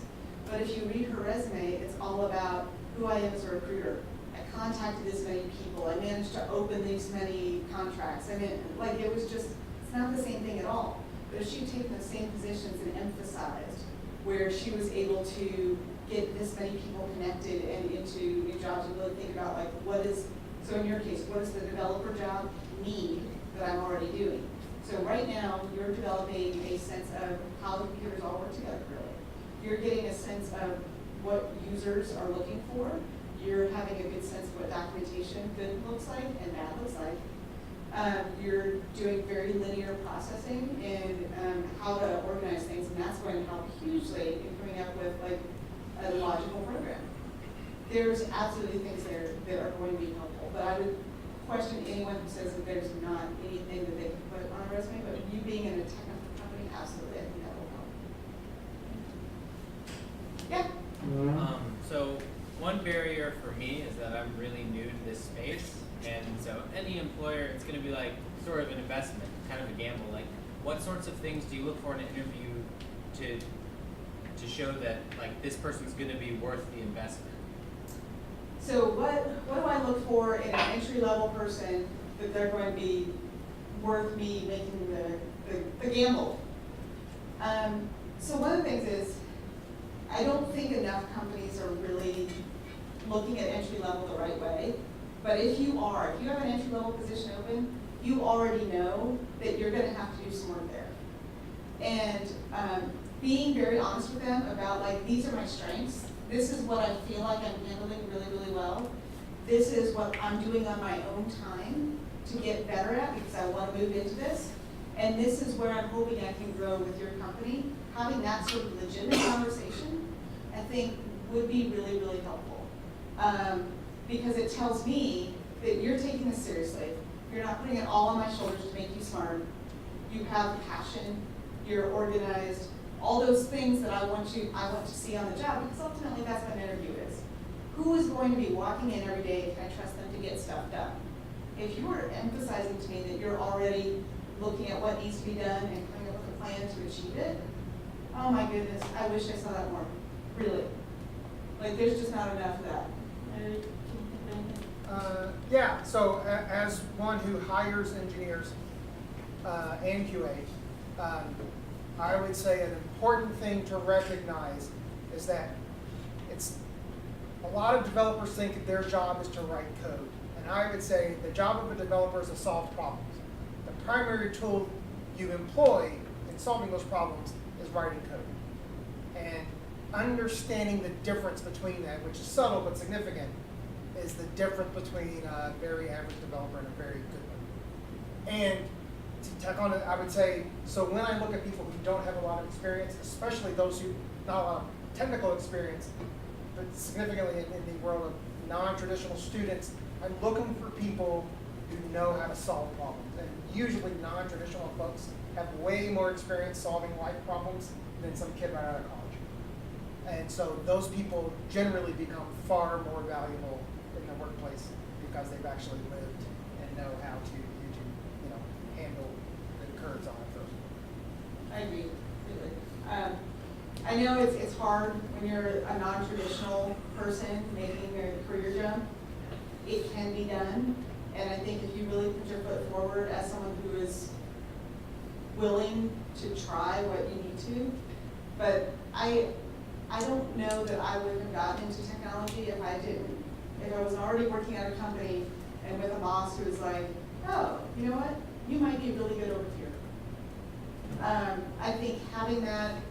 But if you read her resume, it's all about who I am as a recruiter. I contacted this many people. I managed to open these many contracts. I mean, like, it was just, it's not the same thing at all. But if she'd taken the same positions and emphasized where she was able to get this many people connected and into new jobs and really think about, like, what is, so in your case, what does the developer job need that I'm already doing? So right now, you're developing a sense of how the computers all work together, really. You're getting a sense of what users are looking for. You're having a good sense of what documentation good looks like and bad looks like. You're doing very linear processing in how to organize things, and that's going to help hugely in coming up with like a logical program. There's absolutely things there that are going to be helpful, but I would question anyone who says that there's not anything that they can put on a resume, but you being in a technical company, absolutely, I think that will help. Yeah? So one barrier for me is that I'm really new to this space, and so any employer, it's going to be like sort of an investment, kind of a gamble. Like, what sorts of things do you look for in an interview to show that like this person's going to be worth the investment? So what do I look for in an entry-level person that they're going to be worth me making the gamble? So one of the things is, I don't think enough companies are really looking at entry-level the right way. But if you have an entry-level position open, you already know that you're going to have to do some work there. And being very honest with them about, like, these are my strengths. This is what I feel like I'm handling really, really well. This is what I'm doing on my own time to get better at because I want to move into this. And this is where I'm hoping I can grow with your company. Having that sort of legitimate conversation, I think, would be really, really helpful. Because it tells me that you're taking this seriously. You're not putting it all on my shoulders to make you smart. You have passion. You're organized. All those things that I want to see on the job, because ultimately that's what an interview is. Who is going to be walking in every day? Can I trust them to get stuff done? if you were emphasizing to me that you're already looking at what needs to be done and coming up with a plan to achieve it, oh my goodness, I wish I saw that more, really. Like, there's just not enough of that. Eric, can you think of anything? Yeah, so as one who hires engineers and QA, I would say an important thing to recognize is that a lot of developers think that their job is to write code. And I would say the job of a developer is to solve problems. The primary tool you employ in solving those problems is writing code. And understanding the difference between that, which is subtle but significant, is the difference between a very average developer and a very good one. And to tack on it, I would say, so when I look at people who don't have a lot of experience, especially those who not a lot of technical experience, but significantly in the world of non-traditional students, I'm looking for people who know how to solve problems. And usually non-traditional folks have way more experience solving life problems than some kid right out of college. And so those people generally become far more valuable in the workplace because they've actually lived and know how to handle the curves on it. I agree, really. I know it's hard when you're a non-traditional person making a career jump. It can be done, and I think if you really put your foot forward as someone who is willing to try what you need to, but I don't know that I would have gotten into technology if I was already working at a company and with a boss who was like, oh, you know what, you might be really good over here. I think having that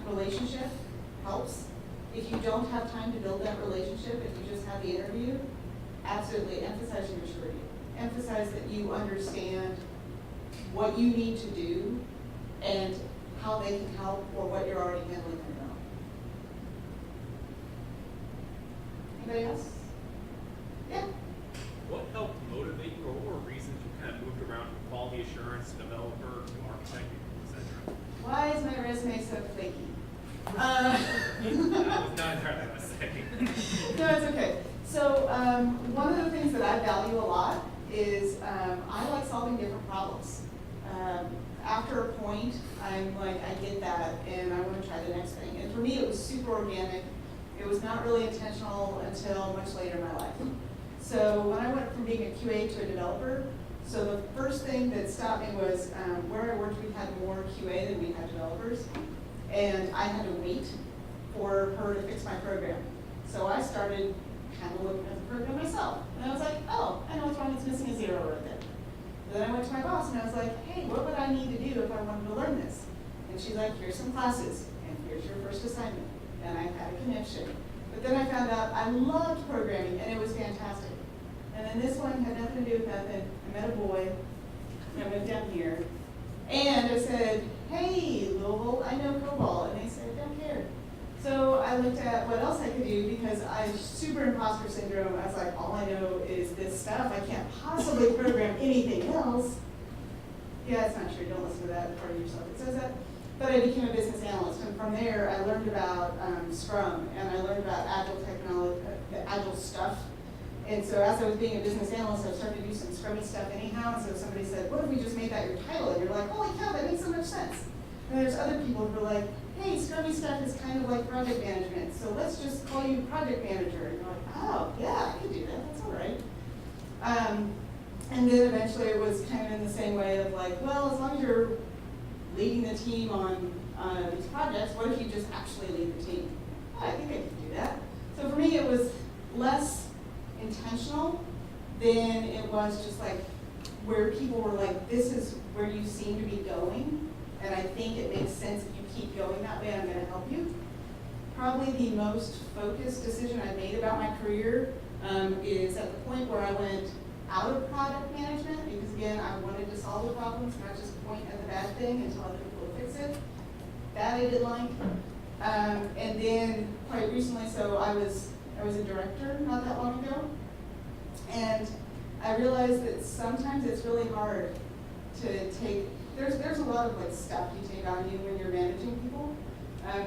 relationship helps. If you don't have time to build that relationship, if you just have the interview, absolutely emphasize your maturity. Emphasize that you understand what you need to do and how they can help or what you're already handling on your own. Anybody else? Yeah. What helped motivate you, or what were reasons you kind of moved around from quality assurance, developer, to architect, etc.? Why is my resume so flaky? That was not entirely what I was saying. No, it's okay. So one of the things that I value a lot is I like solving different problems. After a point, I'm like, I get that, and I want to try the next thing. And for me, it was super organic. It was not really intentional until much later in my life. So when I went from being a QA to a developer, so the first thing that stopped me was where I worked, we had more QA than we had developers. And I had to wait for her to fix my program. So I started kind of looking at the program myself. And I was like, oh, I know what's wrong, it's missing a 0 right there. Then I went to my boss and I was like, hey, what would I need to do if I wanted to learn this? And she's like, here's some classes, and here's your first assignment. And I had a connection. But then I found out I loved programming, and it was fantastic. And then this one had nothing to do with nothing. I met a boy, and I went down here, and I said, hey, Louisville, I know COBOL. And they said, don't care. So I looked at what else I could do because I was super imposter syndrome. I was like, all I know is this stuff. I can't possibly program anything else. Yeah, it's not true. Don't listen to that part of yourself. It says that. But I became a business analyst. And from there, I learned about Scrum. And I learned about agile technology, agile stuff. And so as I was being a business analyst, I started to do some Scrummy stuff anyhow. And so somebody said, what if we just made that your title? And you're like, holy cow, that makes so much sense. And there's other people who are like, hey, Scrummy stuff is kind of like project management, so let's just call you project manager. And you're like, oh, yeah, I can do that, that's all right. And then eventually it was kind of in the same way of like, well, as long as you're leading the team on these projects, what if you just actually lead the team? Oh, I think I can do that. So for me, it was less intentional than it was just like where people were like, this is where you seem to be going. And I think it makes sense if you keep going that way, I'm going to help you. Probably the most focused decision I made about my career is at the point where I went out of product management, because again, I wanted to solve the problems, not just point at the bad thing and tell other people to fix it. That I didn't like. And then quite recently, so I was a director not that long ago, and I realized that sometimes it's really hard to take. There's a lot of like stuff you take on you when you're managing people.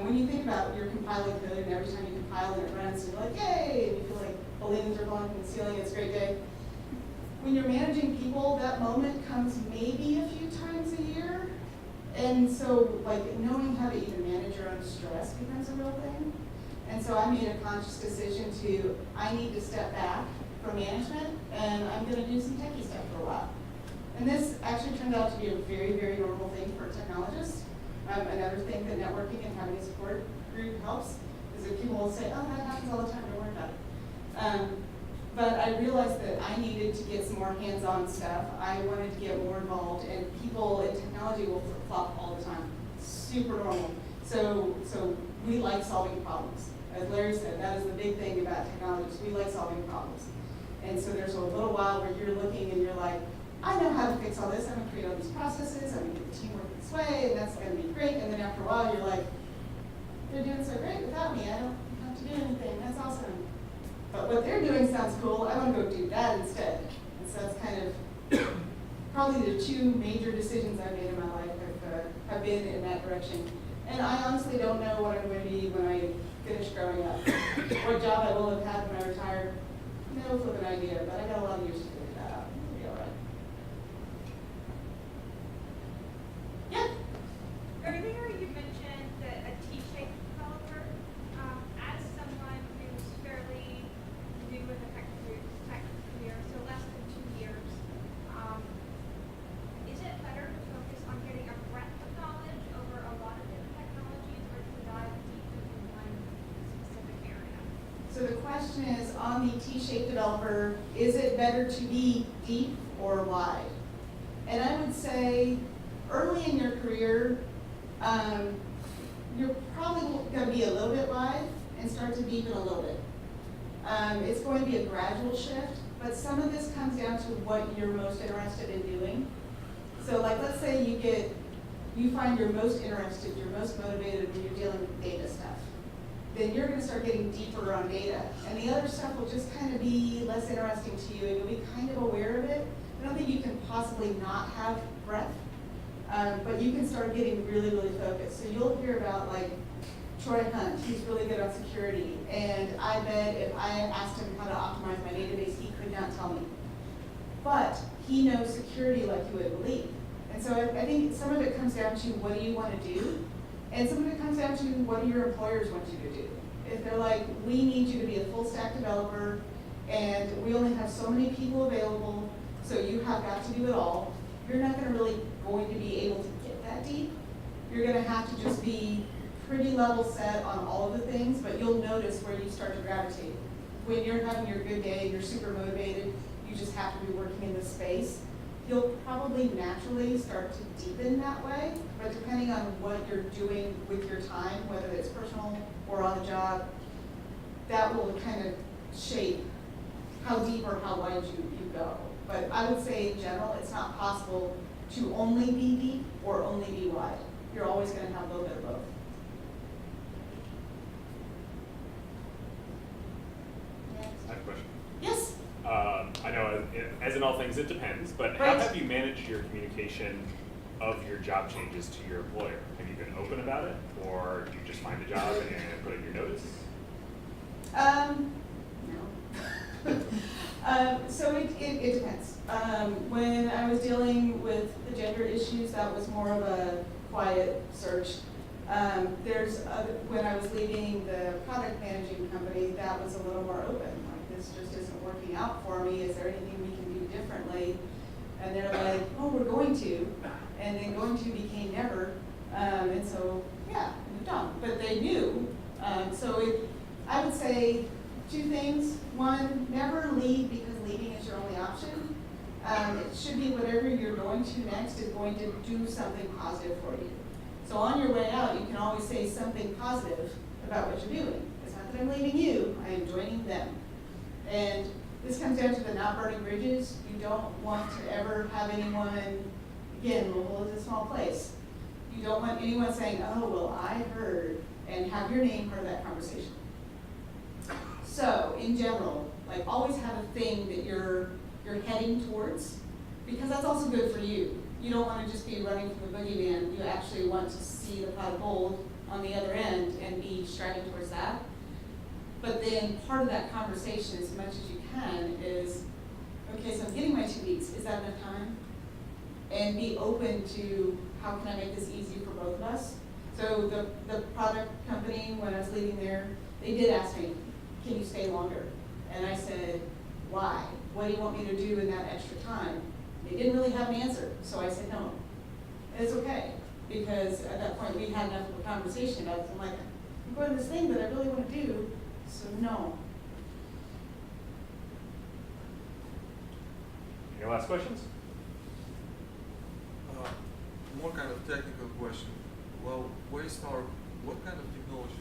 When you think about you're compiling code, and every time you compile and it runs, you're like, yay, and you feel like balloons are blowing from the ceiling, it's a great day. when you're managing people, that moment comes maybe a few times a year. And so like knowing how to even manage your own stress becomes a real thing. And so I made a conscious decision I need to step back from management and I'm gonna do some techie stuff for a while. And this actually turned out to be a very, very normal thing for technologists. Another thing that networking and having a support group helps is that people will say, oh, that happens all the time, don't worry about it. But I realized that I needed to get some more hands-on stuff. I wanted to get more involved, and people in technology will flip-flop all the time. Super normal. So we like solving problems. As Larry said, that is the big thing about technologists. We like solving problems. And so there's a little while where you're looking and you're like, I know how to fix all this. I'm gonna create all these processes. I'm gonna get the team working this way, and that's gonna be great. And then after a while, you're like, they're doing so great without me. I don't have to do anything. That's awesome. But what they're doing sounds cool. I want to go do that instead. And so that's kind of probably the two major decisions I've made in my life have been in that direction. And I honestly don't know what I'm going to be when I finish growing up. What job I will have had when I retire, no flipping idea. But I got a lot of years to figure that out. It'll be all right. Yeah. Earlier you mentioned that a T-shaped developer, as someone who's fairly new in the tech career, so less than 2 years, is it better to focus on getting a breadth of knowledge over a lot of different technologies, or to dive deep into one specific area? So the question is, on the T-shaped developer, is it better to be deep or wide? And I would say, early in your career, you're probably going to be a little bit wide and start to deepen a little bit. It's going to be a gradual shift, but some of this comes down to what you're most interested in doing. So like, let's say you find you're most interested, you're most motivated when you're dealing with data stuff. Then you're going to start getting deeper on data. And the other stuff will just kind of be less interesting to you, and you'll be kind of aware of it. I don't think you can possibly not have breadth. But you can start getting really, really focused. So you'll hear about like Troy Hunt, he's really good on security. And I bet if I asked him how to optimize my database, he could not tell me. But he knows security like you would believe. And so I think some of it comes down to what do you want to do? And some of it comes down to what do your employers want you to do? If they're like, we need you to be a full stack developer and we only have so many people available, so you have got to do it all, you're not going to be able to get that deep. You're going to have to just be pretty level set on all of the things, but you'll notice where you start to gravitate. When you're having your good day and you're super motivated, you just have to be working in this space. You'll probably naturally start to deepen that way, but depending on what you're doing with your time, whether it's personal or on the job, that will kind of shape how deep or how wide you go. But I would say in general, it's not possible to only be deep or only be wide. You're always going to have a little bit of both. I have a question. Yes? I know, as in all things, it depends, but how Right. have you managed your communication of your job changes to your employer? Have you been open about it, or do you just find a job and put in your notice? No. So it depends. When I was dealing with the gender issues, that was more of a quiet search. When I was leaving the product managing company, that was a little more open. Like, this just isn't working out for me. Is there anything we can do differently? And they're like, oh, we're going to. And then going to became never. And so, yeah, moved on. But they knew. I would say 2 things. One, never leave because leaving is your only option. It should be whatever you're going to next is going to do something positive for you. So on your way out, you can always say something positive about what you're doing. It's not that I'm leaving you, I am joining them. And this comes down to the not burning bridges. You don't want to ever have anyone, again, Louisville is a small place. You don't want anyone saying, oh, well, I heard, and have your name part of that conversation. So, in general, like, always have a thing that you're heading towards, because that's also good for you. You don't want to just be running from the boogeyman. You actually want to see the pot of gold on the other end and be striving towards that. But then part of that conversation, as much as you can, is, okay, so I'm getting my 2 weeks. Is that enough time? And be open to how can I make this easy for both of us? So the product company, when I was leaving there, they did ask me, can you stay longer? And I said, why? What do you want me to do in that extra time? They didn't really have an answer, so I said no. And it's okay, because at that point we had enough of a conversation about it. I'm like, I'm going to this thing that I really want to do, so no. Any last questions? More kind of technical question. Well, Waystar, what kind of technology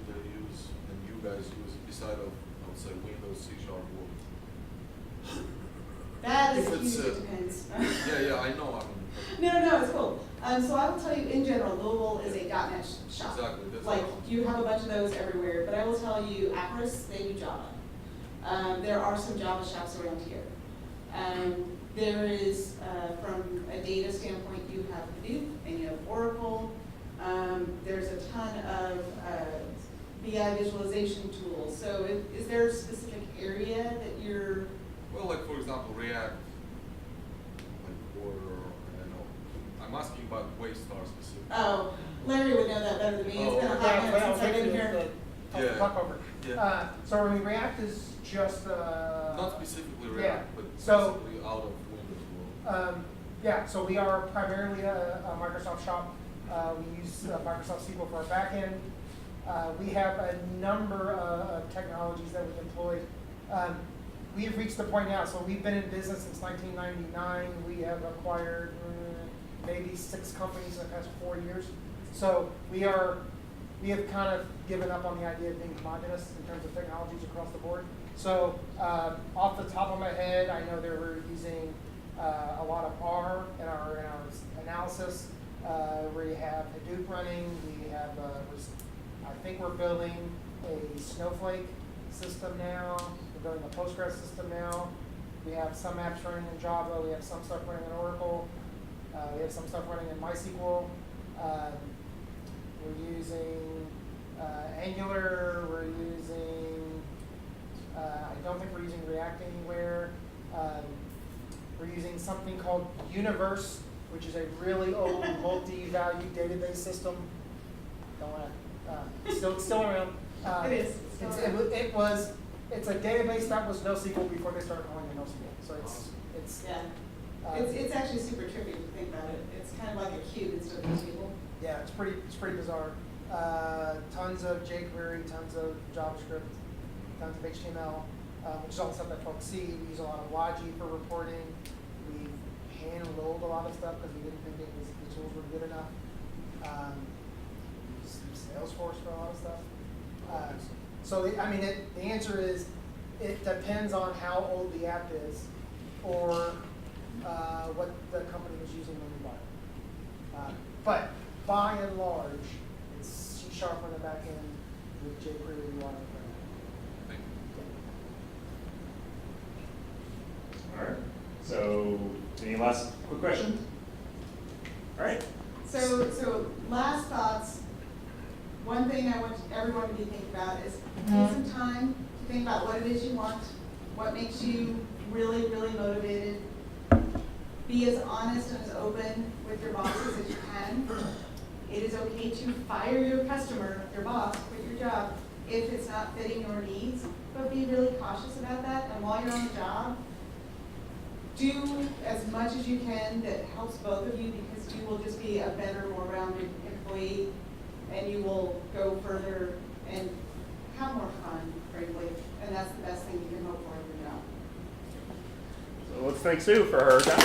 do they use and you guys use beside of, I would say, Windows, C# Word? That is If it's, huge, it depends. Yeah, I know. I mean, No, it's cool. So I will tell you, in general, Louisville is a .NET shop. Exactly, that's Like, what I'm- you have a bunch of those everywhere, but I will tell you, Acris, they do Java. There are some Java shops around here. There is, from a data standpoint, you have Hadoop and you have Oracle. There's a ton of BI visualization tools. So is there a specific area that you're? well, like for example, React, like, or I don't know. I'm asking about Waystar specifically. Oh, Larry would know that better than me. It's been a hot minute since I've been here. Yeah. Talk over. Yeah. So I mean, React is just Not specifically React, yeah. but So- basically out of Windows world. Yeah, so we are primarily a Microsoft shop. We use Microsoft SQL for our backend. We have a number of technologies that we employ. We have reached the point now, so we've been in business since 1999. We have acquired maybe 6 companies in the past 4 years. So we have kind of given up on the idea of being homogenous in terms of technologies across the board. So off the top of my head, I know they were using a lot of R in our analysis. We have Hadoop running. We have, I think we're building a Snowflake system now. We're building a Postgres system now. We have some apps running in Java. We have some stuff running in Oracle. We have some stuff running in MySQL. We're using Angular. We're using, I don't think we're using React anywhere. We're using something called Universe, which is a really old multi-value database system. Don't want to, still around. It is. It's a database that was NoSQL before they started calling it NoSQL. So it's Yeah. It's actually super trippy if you think about it. It's kind of like a cube instead of a table. yeah, it's pretty bizarre. Tons of jQuery, tons of JavaScript, tons of HTML, which is all the stuff that folks see. We use a lot of Logi for reporting. We hand rolled a lot of stuff because we didn't think the tools were good enough. We use Salesforce for a lot of stuff. The answer is it depends on how old the app is or what the company was using when we bought it. But by and large, it's C# on the back end with jQuery UI on the front end. All right. So, any last quick questions? All right. So last thoughts. One thing I want everyone to be thinking about is take some time to think about what it is you want, what makes you really, really motivated. Be as honest and as open with your bosses as you can. It is okay to fire your customer, your boss, quit your job if it's not fitting your needs, but be really cautious about that. And while you're on the job, do as much as you can that helps both of you, because you will just be a better, more rounded employee, and you will go further and have more fun, frankly. And that's the best thing you can hope for in your job. So let's thank Sue for her time.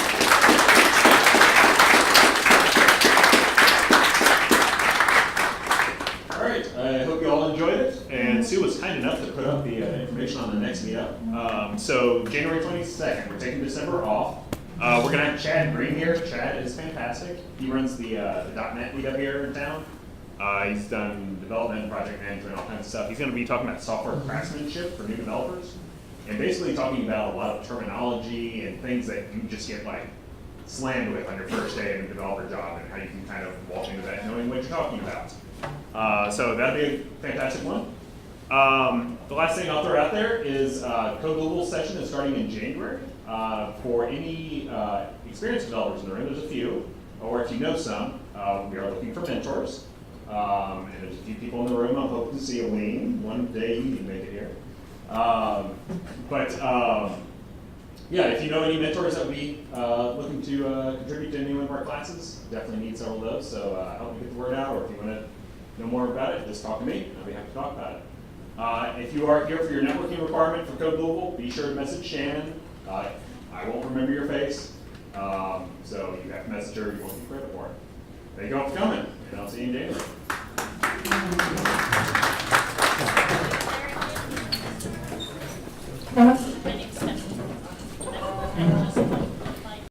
All right, I hope you all enjoyed it. And Sue was kind enough to put up the information on the next meetup. So January 22nd, we're taking December off. We're going to have Chad Green here. Chad is fantastic. He runs the .NET meetup here in town. He's done development, project management, all kinds of stuff. He's going to be talking about software craftsmanship for new developers, and basically talking about a lot of terminology and things that you just get like slammed with on your first day in a developer job, and how you can kind of walk into that knowing what you're talking about. So that'd be a fantastic one. The last thing I'll throw out there is Code Global session is starting in January. for any experienced developers in the room, there's a few, or if you know some, we are looking for mentors. And there's a few people in the room. I'm hoping to see a lean. One day you can make it here. Yeah, if you know any mentors that would be looking to contribute to any one of our classes, definitely need several of those. So help me get the word out, or if you want to know more about it, just talk to me. I'll be happy to talk about it. If you are here for your networking requirement for Code Louisville, be sure to message Shannon. I won't remember your face, so you have to message her. You won't get credit for it. Thank you all for coming, and I'll see you in January.